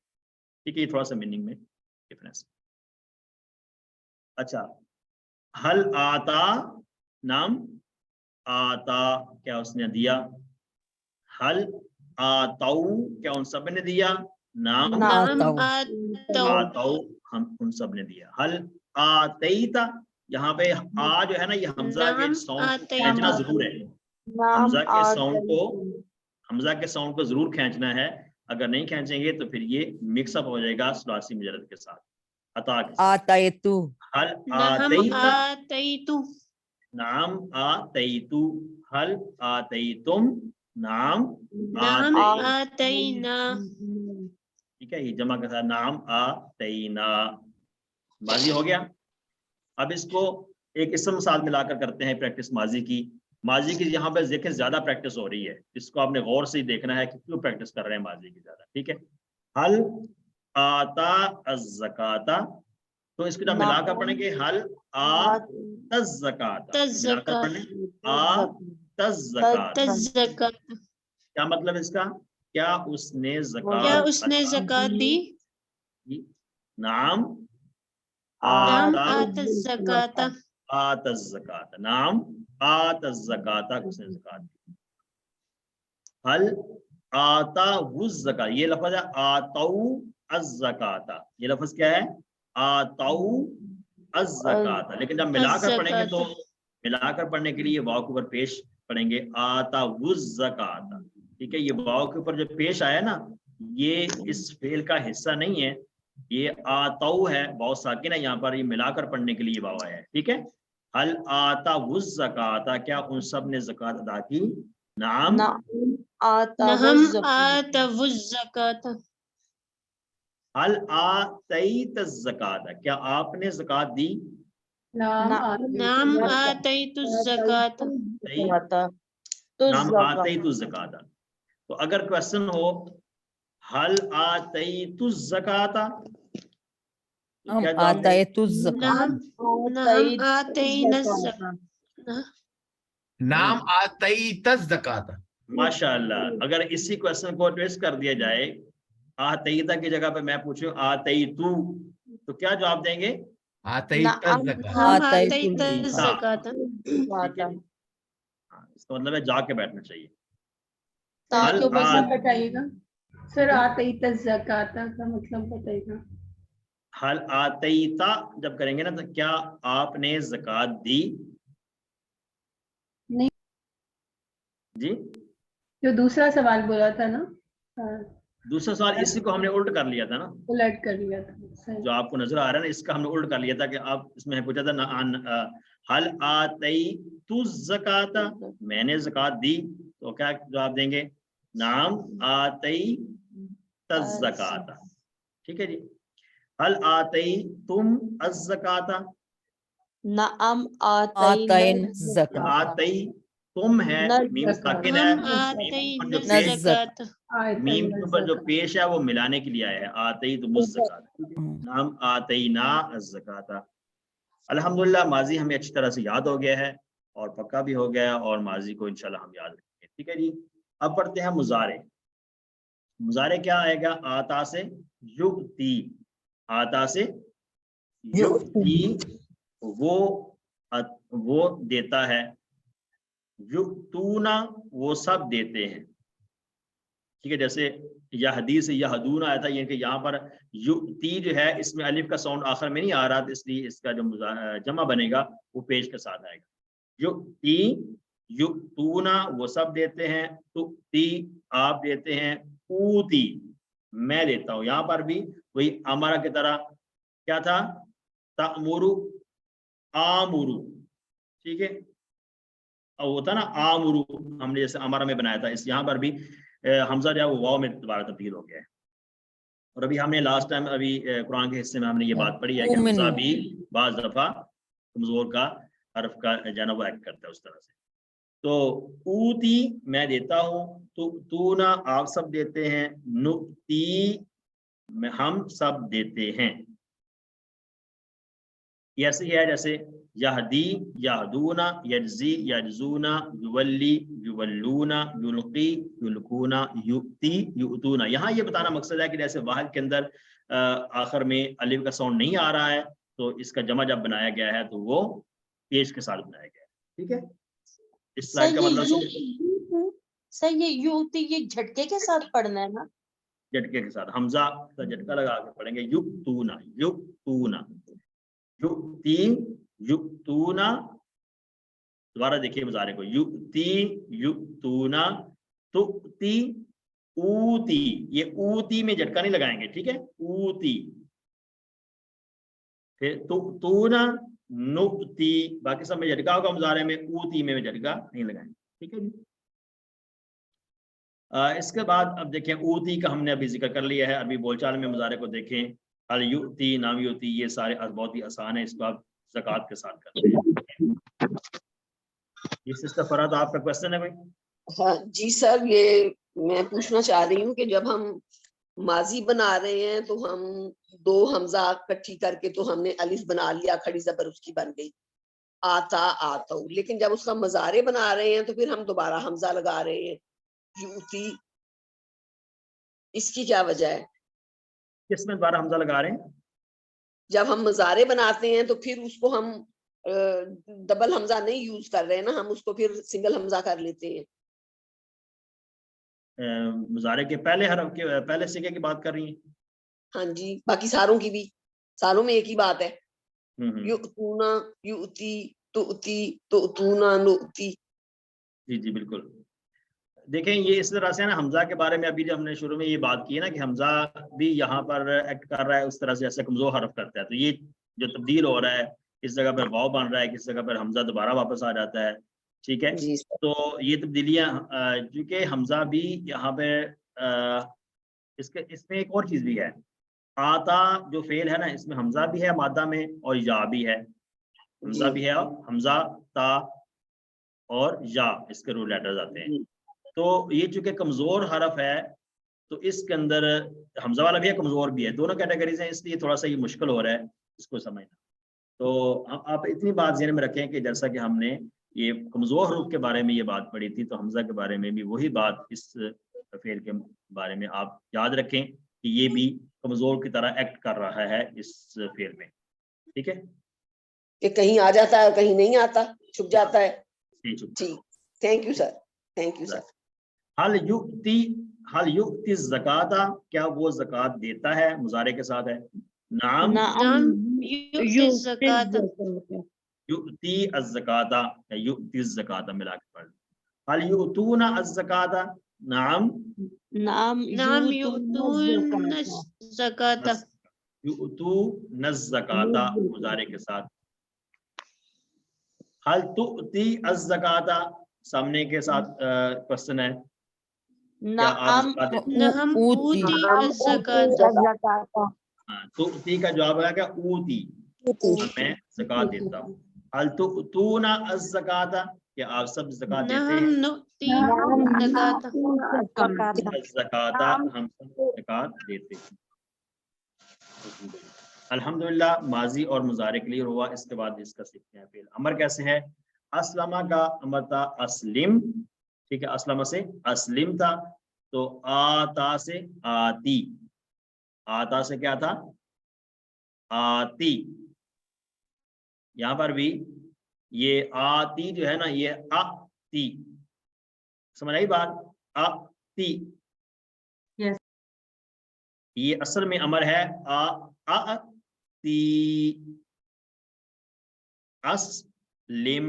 ठीक है। ये थोड़ा सा मीनिंग में डिफरेंस। अच्छा, हल आता, नाम आता, क्या उसने दिया? हल आतौ, क्या उन सब ने दिया? नाम नाम आतौ। आतौ, आतौ, हम उन सब ने दिया। हल आतैता, यहाँ पे आ जो है ना, ये हमजा के नाम साउंड को आतैता। खींचना जरूर है, हमजा के साउंड को, हमजा के साउंड को जरूर खींचना है। अगर नहीं खींचेंगे तो फिर ये मिक्सअप हो जाएगा सुलासी मुजर्रद के साथ, अता के साथ। आतयतु। हल नाम आतैता, आतैतु, नाम आतैतु, हल आतैतुम, नाम नाम आतै, आतैना, ठीक है, ये जमा के साथ नाम आतैना, माजी हो गया। अब इसको एक इसम साथ मिलाकर करते हैं प्रैक्टिस माजी की। माजी की यहाँ पे देखिए ज्यादा प्रैक्टिस हो रही है, इसको आपने गौर से ही देखना है कि क्यों प्रैक्टिस कर रहे हैं माजी की ज्यादा, ठीक है। हल आता अज़्ज़काता, तो इसको जब मिलाकर पढ़ेंगे हल आ तज़्ज़काता, मिलाकर पढ़ें आ तज़्ज़काता, तज़्ज़कात, क्या मतलब इसका? क्या उसने क्या ज़कात उसने अता ज़कात दी? की? नाम नाम आता आतज़्ज़कात, आतज़्ज़कात, नाम आतज़्ज़काता, उसने ज़कात दी। हल आता वुज़्ज़कात, ये लफ्ज़ है आतौ अज़्ज़काता, ये लफ्ज़ क्या है? आतौ अज़्ज़काता। लेकिन जब मिलाकर पढ़ेंगे तो मिलाकर पढ़ने के लिए वाव के ऊपर पेश पढ़ेंगे आता वुज़्ज़काता, ठीक है। ये वाव के ऊपर जो पेश आया ना, ये इस फेल का हिस्सा नहीं है, ये आतौ है, वाव साकिन है यहाँ पर, ये मिलाकर पढ़ने के लिए वाव आया है, ठीक है। हल आता वुज़्ज़काता, क्या उन सब ने ज़कात अदा की? नाम नहम आतवुज़्ज़कात, हल आतैत ज़कात, क्या आपने ज़कात दी? नाम आतैतु ज़कात नाम आते तो ज़कात। तो अगर क्वेश्चन हो हल आते तो ज़काता, तो हम क्या जवाब आता है देंगे? तुझ ज़कात। नाम आतैना ज़कात। नाम आतई तज ज़कात। माशाअल्लाह। अगर इसी क्वेश्चन को ट्विस्ट कर दिया जाए, आतईता की जगह पे मैं पूछूं आतई तू, तो क्या जवाब देंगे? आतई तज ज़कात। नाम आता है आतैता तुझ ज़कात। ठीक है। हाँ, इसका मतलब है जाके बैठना चाहिए। ताकि हल मतलब आ- बताइएगा सर, आते ज़कात का मतलब बताइएगा। हल आतईता जब करेंगे ना, तो क्या आपने ज़कात दी? नहीं। जी, जो दूसरा सवाल बोला था ना, दूसरा सवाल इसी को हमने उल्ट कर लिया था ना, उलट कर लिया था सर। जो आपको नजर आ रहा है ना, इसका हमने उल्ट कर लिया था कि आप इसमें पूछा था हल आतई तु ज़काता, मैंने ज़कात दी, तो क्या जवाब देंगे? नाम आतई तज़काता। ठीक है जी। हल आतई तुम अज़काता, नाम आतैन ज़कात। आतई तुम है, मीम साकिन है, हम मीम पर जो आतैना पेश, ज़कात। मीम के ऊपर जो पेश है वो मिलाने के लिए आया है, आतई तुम ज़कात। नाम आतई ना अज़काता। अल्हम्दुलिल्लाह माजी हमें अच्छी तरह से याद हो गया है और पक्का भी हो गया है, और माजी को इंशाल्लाह हम याद रखेंगे। ठीक है जी। अब पढ़ते हैं मुजारे। मुजारे क्या आएगा? आता से युक्ति, आता से युक्ति, वो देता है, युक्तूना वो सब देते हैं। ठीक है, जैसे यहदी से यहदून आया था, ये कि यहाँ पर युक्ति जो है इसमें अलिफ का साउंड आखिर में नहीं आ रहा, तो इसलिए इसका जो जमा बनेगा वो पेश के साथ आएगा। युक्ति, युक्तूना वो सब देते हैं, तुक्ति आप देते हैं, ऊती मैं देता हूँ। यहाँ पर भी वही अमरा की तरह क्या था, तअमुरु आमुरु। ठीक है, और वो था ना आमुरु, हमने जैसे अमरा में बनाया था, इस यहाँ पर भी हमजा जो है वो वाव में दोबारा तब्दील हो गया है। और अभी हमने लास्ट टाइम अभी कुरान के हिस्से में हमने ये बात पढ़ी है कि हमजा भी बाज दफा कमजोर का हर्फ का जो है वो एक्ट करता है उस तरह से। तो ऊती मैं देता हूँ, तू ना आप सब देते हैं, नुक्ती हम सब देते हैं। ऐसे ही है जैसे यहदी, यहदूना, यजजी, यजूना, युवल्ली, युवल्लूना, युल्की, युल्कूना, युक्ति, युतूना। यहाँ ये बताना मकसद है कि जैसे वाहिद के अंदर आखिर में अलिफ का साउंड नहीं आ रहा है, तो इसका जमा जब बनाया गया है तो वो पेश के साथ बनाया गया है। ठीक है, इस स्लाइड का मतलब सर ये युक्ति ये झटके के साथ पढ़ना है ना? झटके के साथ हमजा का झटका लगा के पढ़ेंगे, युक्तूना, युक्तूना, युक्ति, युक्तूना। दोबारा देखिए मुजारे को, युक्ति, युक्तूना, तुक्ति, ऊती। ये ऊती में झटका नहीं लगाएंगे, ठीक है, ऊती। फिर तुक्तूना, नुक्ति, बाकी सब में झटका होगा, मुजारे में ऊती में झटका नहीं लगाएंगे। ठीक है जी। इसके बाद अब देखें, ऊती का हमने अभी जिक्र कर लिया है। अभी बोलचाल में मुजारे को देखें, अल युती, नाम युती, ये सारे बहुत ही आसान है, इसको आप ज़कात के साथ करते हैं। ये सिस्टर फराद आपका क्वेश्चन है भाई? हाँ जी सर, ये मैं पूछना चाह रही हूँ कि जब हम माजी बना रहे हैं तो हम दो हमजा इकट्ठी करके तो हमने अलिफ बना लिया, खड़ी जबर उसकी बन गई, आता आता हूँ। लेकिन जब उसका मजारे बना रहे हैं तो फिर हम दोबारा हमजा लगा रहे हैं, यूती। इसकी क्या वजह है? किसमें दोबारा हमजा लगा रहे हैं? जब हम मजारे बनाते हैं तो फिर उसको हम डबल हमजा नहीं यूज कर रहे हैं ना, हम उसको फिर सिंगल हमजा कर लेते हैं। मुजारे के पहले हरफ के पहले सिगे की बात कर रही हैं? हाँ जी, बाकी सारों की भी, सारों में एक ही बात है। युतूना, युती, तुती, तुतूना, नुती। जी जी बिल्कुल। देखें, ये इस तरह से ना, हमजा के बारे में अभी जो हमने शुरू में ये बात की है ना कि हमजा भी यहाँ पर एक्ट कर रहा है उस तरह से जैसे कमजोर हरफ करता है। तो ये जो तब्दील हो रहा है, इस जगह पर वाव बन रहा है, किस जगह पर हमजा दोबारा वापस आ जाता है। ठीक है, तो ये तब्दीलियाँ, चूंकि हमजा भी यहाँ पे इसमें एक और चीज भी है, आता जो फेल है ना, इसमें हमजा भी है मादा में और या भी है। حمزہ بھی ہے, حمزہ, تا اور یا اس کے رول لیٹرز آتے ہیں. تو یہ چونکہ کمزور حرف ہے تو اس کے اندر حمزہ والا بھی ہے, کمزور بھی ہے, دونوں کیٹیگریز ہیں, اس لیے تھوڑا سا یہ مشکل ہو رہا ہے اس کو سمجھنا. تو آپ اتنی بات ذہن میں رکھیں کہ جیسا کہ ہم نے یہ کمزور حروف کے بارے میں یہ بات پڑھی تھی, تو حمزہ کے بارے میں بھی وہی بات اس فعل کے بارے میں آپ یاد رکھیں کہ یہ بھی کمزور کی طرح ایکٹ کر رہا ہے اس فعل میں. ٹھیک ہے, کہ کہیں آ جاتا ہے کہیں نہیں آتا, چھپ جاتا ہے. ٹھیک. Thank you sir, thank you sir. حل یؤتی الزکات, کیا وہ زکات دیتا ہے, مضارع کے ساتھ ہے. نعم نعم یؤتی الزکات. یؤتی الزکات یا یؤتی الزکات ملا کے پڑھ. حل یؤتون الزکات, نعم نعم نعم یؤتون الزکات. یؤتون الزکات مضارع کے ساتھ. حل تؤتی الزکات, سامنے کے ساتھ کوسچن ہے, کیا آپ نعم زکات دیتے نعم اوتی الزکات. ہیں؟ تؤتی کا جواب ہے کہ اوتی, میں زکات دیتا ہوں. حل تؤتون الزکات, کیا آپ سب زکات دیتے نعم ہیں؟ نؤتی الزکات. الزکات, ہم سب زکات دیتے ہیں. الحمدللہ ماضی اور مضارع کلیئر ہوا. اس کے بعد اس کا سیکھتے ہیں فعل امر کیسے ہے. اسلمہ کا امر تھا اسلم, ٹھیک ہے, اسلمہ سے اسلم تھا. تو آتا سے آتی, آتا سے کیا تھا, آتی. یہاں پر بھی یہ آتی جو ہے نا, یہ آتی, سمجھ آئی بات, آتی. یہ اصل میں امر ہے آتی. اسلم,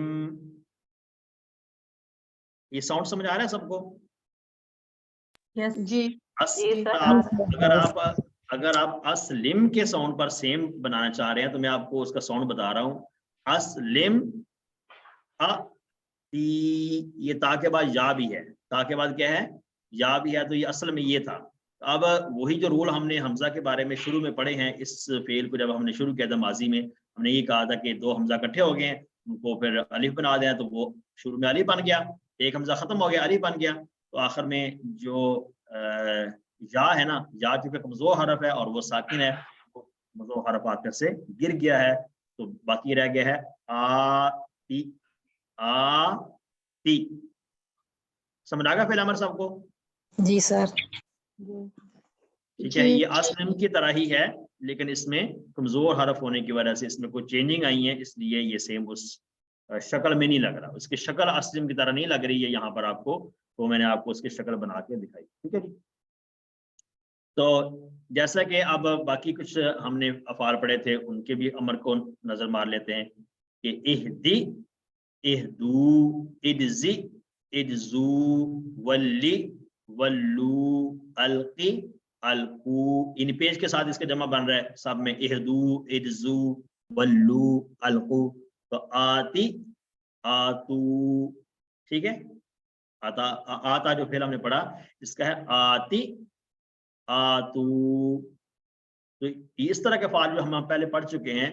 یہ ساؤنڈ سمجھ آ رہا ہے سب کو؟ جی اگر آپ اسلم کے ساؤنڈ پر سیم بنانا چاہ رہے ہیں تو میں آپ کو اس کا ساؤنڈ بتا رہا ہوں. اسلم یہ تا کے بعد یا بھی ہے, تا کے بعد کیا ہے, یا بھی ہے. تو یہ اصل میں یہ تھا. اب وہی جو رول ہم نے حمزہ کے بارے میں شروع میں پڑھے ہیں, اس فعل کو جب ہم نے شروع کیا تھا ماضی میں, ہم نے یہ کہا تھا کہ دو حمزہ اکٹھے ہو گئے ہیں, ان کو پھر الف بنا دیں, تو وہ شروع میں الف بن گیا, ایک حمزہ ختم ہو گیا, الف بن گیا. تو آخر میں جو یا ہے نا, یا چونکہ کمزور حرف ہے اور وہ ساکن ہے, کمزور حرف آ کر سے گر گیا ہے, تو باقی رہ گیا ہے آتی. آتی سمجھ آ گیا فعل امر سب کو؟ جی سر. ٹھیک ہے, یہ اسلم کی طرح ہی ہے, لیکن اس میں کمزور حرف ہونے کی وجہ سے اس میں کوئی چینجنگ آئی ہے, اس لیے یہ سیم اس شکل میں نہیں لگ رہا. اس کی شکل اسلم کی طرح نہیں لگ رہی ہے یہاں پر آپ کو, تو میں نے آپ کو اس کی شکل بنا کے دکھائی. ٹھیک ہے جی. تو جیسا کہ اب باقی کچھ ہم نے افعال پڑھے تھے, ان کے بھی امر کو نظر مار لیتے ہیں کہ اہدی, اہدو, اجزی, اجزو, ولی, ولو, القی, القو. ان پیج کے ساتھ اس کا جمع بن رہا ہے سب میں, اہدو, اجزو, ولو, القو. تو آتی, آتو. ٹھیک ہے, آتا جو فعل ہم نے پڑھا اس کا ہے آتی, آتو. تو اس طرح کے افعال جو ہم پہلے پڑھ چکے ہیں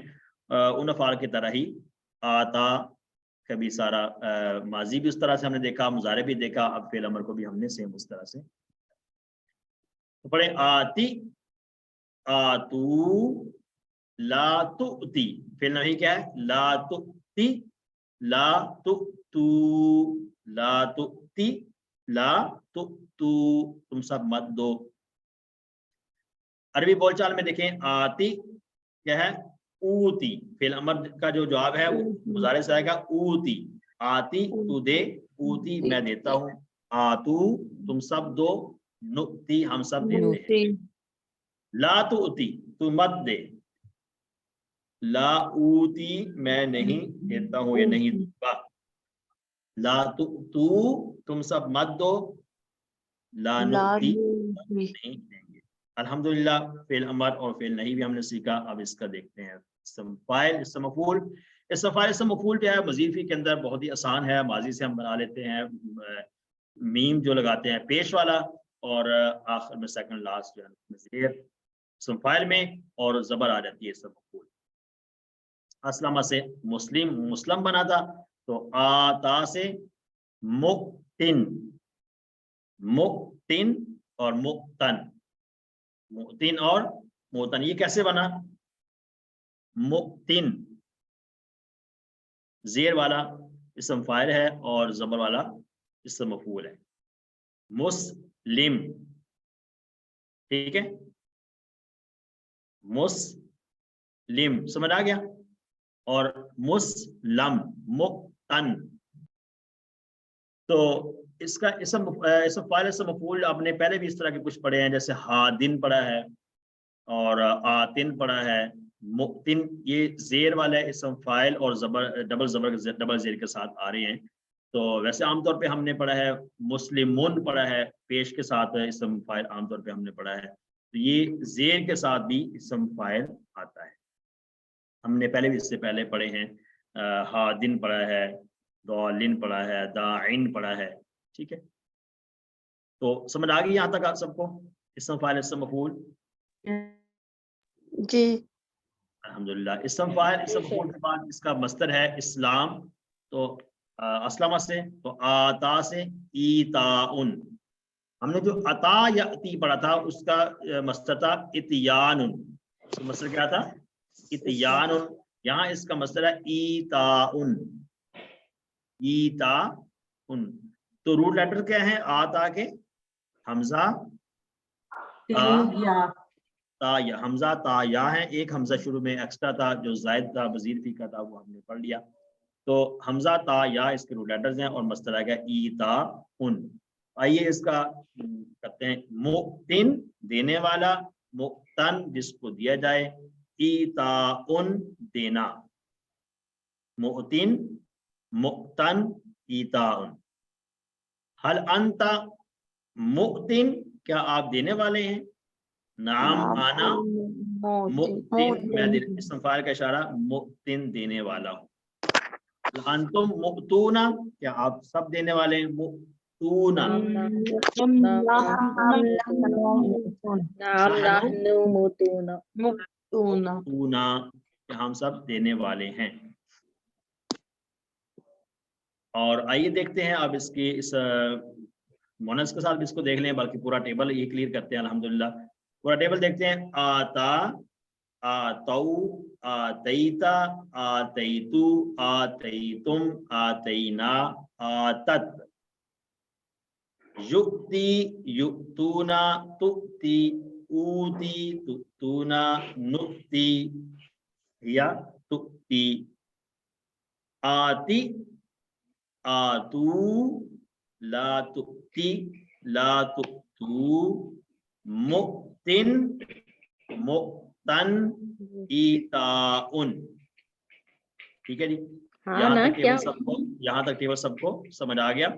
ان افعال کی طرح ہی آتا کبھی سارا ماضی بھی اس طرح سے ہم نے دیکھا, مضارع بھی دیکھا, اب فعل امر کو بھی ہم نے سیم اس طرح سے پڑھے. آتی, آتو, لا تؤتی. فعل نہیں کیا ہے, لا تؤتی, لا تؤتو, لا تؤتی, لا تؤتو, تم سب مت دو. عربی بول چال میں دیکھیں, آتی کیا ہے, اوتی. فعل امر کا جو جواب ہے وہ مضارع سے آئے گا اوتی. آتی تو دے, اوتی میں دیتا ہوں, آتو تم سب دو, نؤتی ہم سب دیتے ہیں. لا تؤتی تو مت دے, لا اوتی میں نہیں دیتا ہوں یا نہیں دوں گا. لا تؤتو تم سب مت دو, لا نؤتی نہیں دیں گے. الحمدللہ فعل امر اور فعل نہیں بھی ہم نے سیکھا. اب اس کا دیکھتے ہیں اسم فاعل, اسم مفعول. اسم فاعل اسم مفعول جو ہے وظیفے کے اندر بہت ہی آسان ہے, ماضی سے ہم بنا لیتے ہیں, میم جو لگاتے ہیں پیش والا, اور آخر میں سیکنڈ لاسٹ جو ہے زیر اسم فاعل میں, اور زبر آ جاتی ہے اسم مفعول. असलमा से मुस्लिम मुस्लिम बना था, तो आता से मुक्तिन, मुक्तिन और मुक्तन, मुक्तिन और मुक्तन, ये कैसे बना? मुक्तिन जेर वाला इसम फाइल है और जबर वाला इसम मफूल है। मुस्लिम, ठीक है, मुस्लिम, समझ आ गया। और मुस्लम, मुक्तन, तो इसका इसम फाइल इसम मफूल आपने पहले भी इस तरह के कुछ पढ़े हैं, जैसे हादिन पढ़ा है और आतिन पढ़ा है। मुक्तिन ये जेर वाला इसम फाइल और जबर डबल जेर के साथ आ रहे हैं। तो वैसे आमतौर पे हमने पढ़ा है मुस्लिमुन पढ़ा है, पेश के साथ इसम फाइल आमतौर पे हमने पढ़ा है। तो ये जेर के साथ भी इसम फाइल आता है, हमने पहले भी इससे पहले पढ़े हैं। हादिन पढ़ा है, दालिन पढ़ा है, दाइन पढ़ा है, ठीक है। तो समझ आ गई यहाँ तक आप सबको इसम फाइल इसम मफूल? जी। अल्हम्दुलिल्लाह। इसम फाइल इसम मफूल के बाद इसका मस्तर है इस्लाम, तो असलमा से, तो आता से ईताउन। हमने जो अता या अती पढ़ा था उसका मस्तर था इतियानुन, तो मस्तर क्या था? इतियानुन। यहाँ इसका मस्तर है ईताउन, ईताउन। तो रूट लेटर क्या है आता के? हमजा ता या, हमजा ता या है, एक हमजा शुरू में एक्स्ट्रा था जो जायद था, वजीर फी का था, वो हमने पढ़ लिया। तो हमजा ता या इसके रूट लेटर्स हैं और मस्तर आ गया ईता उन। आइए इसका करते हैं। मुक्तिन देने वाला, मुक्तन जिसको दिया जाए, ईता उन देना, मुक्तिन मुक्तन ईता उन। हल अंता मुक्तिन, क्या आप देने वाले हैं? नाम आना मुक्तिन, मैं इसम फाइल का इशारा मुक्तिन देने वाला हूँ। अंतुम मुक्तूना, क्या आप सब देने वाले हैं? मुक्तूना, मुक्तूना, क्या हम सब देने वाले हैं। और आइए देखते हैं अब इसकी इस मोनस के साथ भी इसको देख लें, बल्कि पूरा टेबल ये क्लियर करते हैं अल्हम्दुलिल्लाह। पूरा टेबल देखते हैं। आता, आतऊ, आतईता, आतईतु, आतईतुम, आतईना, आतत, युक्ति, युक्तूना, तुक्ति, ऊती, तुक्तूना, नुक्ति या तुक्ति, आति, आतू, ला तुक्ति, ला तुक्तू, मुक्तिन, मुक्तन, ईताउन। ठीक है जी, यहाँ तक टेबल सबको समझ आ गया।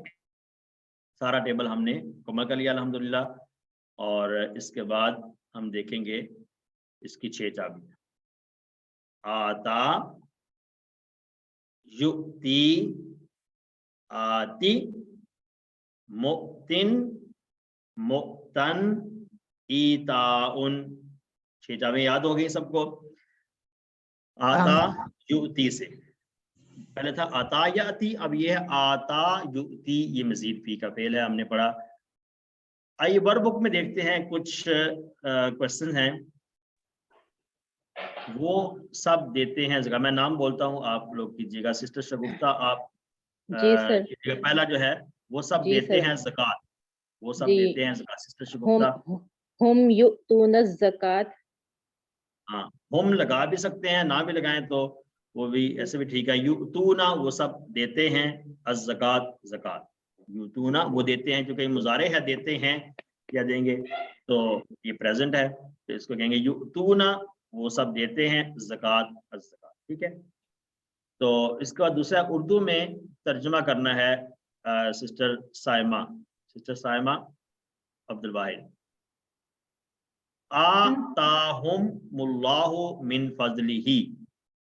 सारा टेबल हमने मुकम्मल कर लिया अल्हम्दुलिल्लाह। और इसके बाद हम देखेंगे इसकी 6 चाबियां। आता, युक्ति, आति, मुक्तिन, मुक्तन, ईताउन। 6 चाबियां याद हो गई सबको? आता युक्ति से पहले था आता याति, अब ये है आता युक्ति, ये मजीद फी का फेल है, हमने पढ़ा। आइए वर्क बुक में देखते हैं, कुछ क्वेश्चन हैं, वो सब देते हैं जगह। मैं नाम बोलता हूँ, आप लोग कीजिएगा। सिस्टर शगुफ्ता, आप जी सर। पहला जो है वो सब जी देते सर। हैं ज़कात, वो सब जी। देते हैं ज़कात। सिस्टर शगुफ्ता, हम युतून ज़कात। हाँ, हम लगा भी सकते हैं, ना भी लगाएं तो वो भी ऐसे भी ठीक है। युतूना, वो सब देते हैं, अज़्ज़कात, ज़कात। युतूना वो देते हैं, क्योंकि मुज़ारे है, देते हैं या देंगे, तो ये प्रेजेंट है, तो इसको कहेंगे युतूना, वो सब देते हैं, ज़कात, अज़्ज़कात। ठीक है, तो इसका दूसरा उर्दू में तर्जुमा करना है सिस्टर साइमा। सिस्टर साइमा अब्दुल वाहिद। आताहुम मुल्लाहु मिन फज़लिही।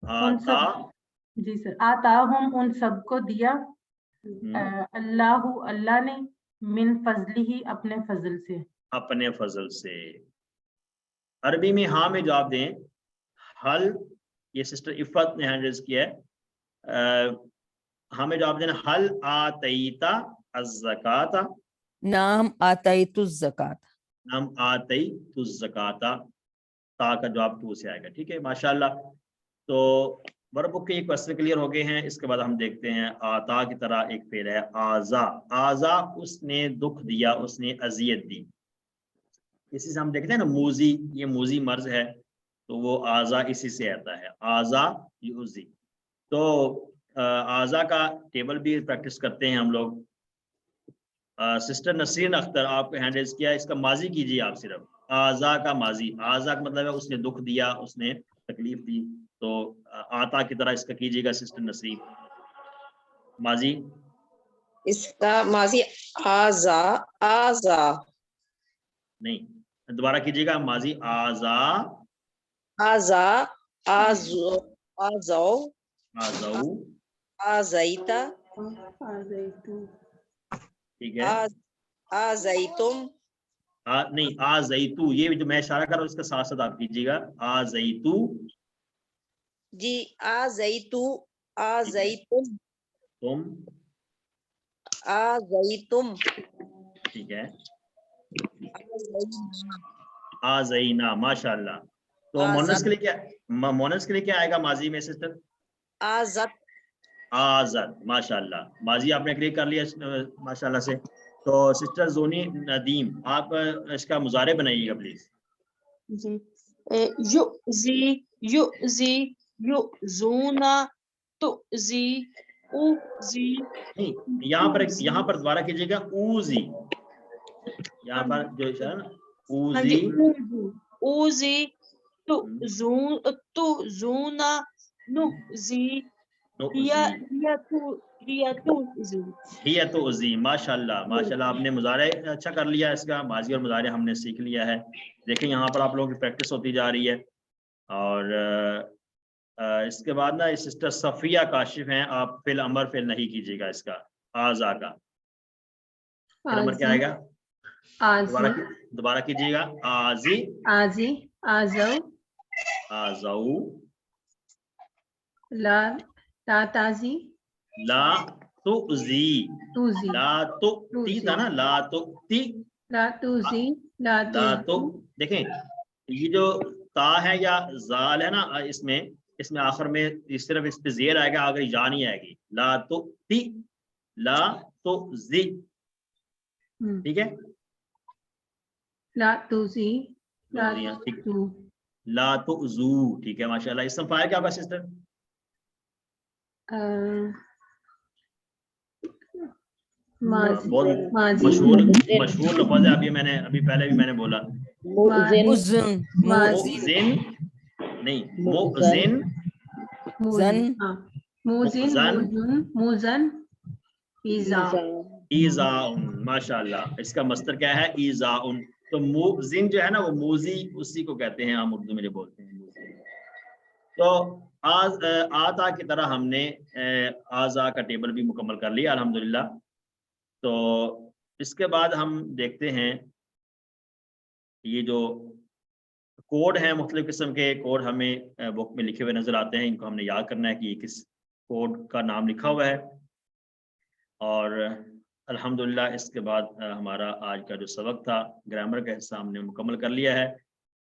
आता, जी सर, आताहुम उन सबको दिया, अल्लाहु अल्लाह ने, मिन फज़लिही अपने फजल से, अपने फजल से। अरबी में हाँ में जवाब दें, हल ये सिस्टर इफ़त ने हैंड रेज किया है। हमें जवाब देना हल आतईता अज़्ज़काता, नाम आताइतुज ज़कात। हम आतईतु ज़काता, ता का जवाब 2 से आएगा। ठीक है, माशाल्लाह। तो वर्ब के ये क्वेश्चन क्लियर हो गए हैं। इसके बाद हम देखते हैं आता की तरह एक फेल है आजा। आजा उसने दुख दिया, उसने अजियत दी। इसी से हम देखते हैं ना मूजी, ये मूजी मर्ज है तो वो आजा इसी से आता है, आजा यूजी। तो आजा का टेबल भी प्रैक्टिस करते हैं हम लोग। सिस्टर नसरीन अख्तर आपको हैंड रेज किया, इसका माजी कीजिए आप सिर्फ। आजा का माजी, आजा का मतलब है उसने दुख दिया, उसने तकलीफ दी। तो आता की तरह इसका कीजिएगा सिस्टर नसरीन। माजी इसका माजी आजा, आजा, नहीं, दोबारा कीजिएगा। माजी आजा, आजा, आजो, आजो, आजाऊ, आजैता, ठीक है। आजैतुम, नहीं, आजैतू, ये जो मैं इशारा कर रहा हूँ इसके साथ साथ आप कीजिएगा। आजैतू, जी, आजैतु, आजैतुम, तुम, आजैतुम, ठीक है। आजैना, आजैना, माशाल्लाह। तो मोनस के लिए क्या, मोनस के लिए क्या आएगा माजी में सिस्टर? आजत, आजाद, माशाल्लाह। माजी आपने क्लियर कर लिया माशाल्लाह से। तो सिस्टर जोनी नदीम, आप इसका मुजारे बनाइएगा प्लीज। जी, युज़ी, युज़ी, युज़ूना, तुज़ी, उज़ी, नहीं, यहाँ पर दोबारा कीजिएगा ऊजी। यहाँ पर जो है ना हाँ जी, ऊजी, उज़ी, तुज़ूना, नुज़ी, हिया, हिया तुज़ी। हिया तो उजी, माशाल्लाह माशाल्लाह। आपने मुजारे अच्छा कर लिया, इसका माजी और मुजारे हमने सीख लिया है। देखिए यहाँ पर आप लोगों की प्रैक्टिस होती जा रही है। और इसके बाद ना सिस्टर सफिया काशिफ हैं, आप फिल अमर फिल नहीं कीजिएगा इसका। आजा का फिल अमर क्या आएगा? दोबारा कीजिएगा। आजी, आजी, आजो, आजाऊ, ला, ताजी, ला तुजी, तुजी, ला तो ती तुजी, था ना, ला तो ती, ला तुजी, ला ला तो तुजी, देखें ये जो ता है या जाल है ना, इसमें आखिर में सिर्फ इस पे जेर आएगा, अगर या नहीं आएगी। ला तो ती, ला तो जी, ठीक है। ला तुजी, ला ठीक, तू, ला तो जू, ठीक है माशाल्लाह। इसम फाइल क्या होगा सिस्टर? माजी, बहुत माजी, मशहूर लफ्ज है। अभी पहले भी मैंने बोला। उज़्न, मुज़िन, नहीं मुज़िन, जन, मुज़िन, मुज़न, मुज़न, इज़ा, ईज़ाउन, माशाल्लाह। इसका मस्तर क्या है? ईज़ाउन। तो मुज़िन जो है ना वो मूजी, उसी को कहते हैं, हम उर्दू में जो बोलते हैं मूजी। तो आता की तरह हमने आज़ा का टेबल भी मुकम्मल कर लिया अल्हम्दुलिल्लाह। तो इसके बाद हम देखते हैं ये जो कोड हैं, मुख्तलिफ किस्म के कोड हमें बुक में लिखे हुए नजर आते हैं। इनको हमने याद करना है कि ये किस कोड का नाम लिखा हुआ है। और अल्हम्दुलिल्लाह इसके बाद हमारा आज का जो सबक था ग्रामर का हिस्सा हमने मुकम्मल कर लिया है।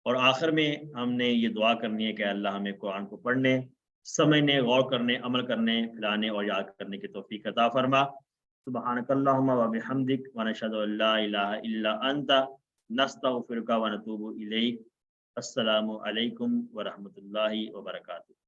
और आखिर में हमने ये दुआ करनी है कि अल्लाह हमें कुरान को पढ़ने, समझने, गौर करने, अमल करने, फैलाने और याद करने की तौफीक अता फरमा। सुब्हानकल्लाहुम्मा व बिहम्दिक व नशहदु अल्ला इलाहा इल्ला अंता नस्तगफिरुका व नतूबु इलैक। अस्सलामु अलैकुम व रहमतुल्लाहि व बरकातुहू।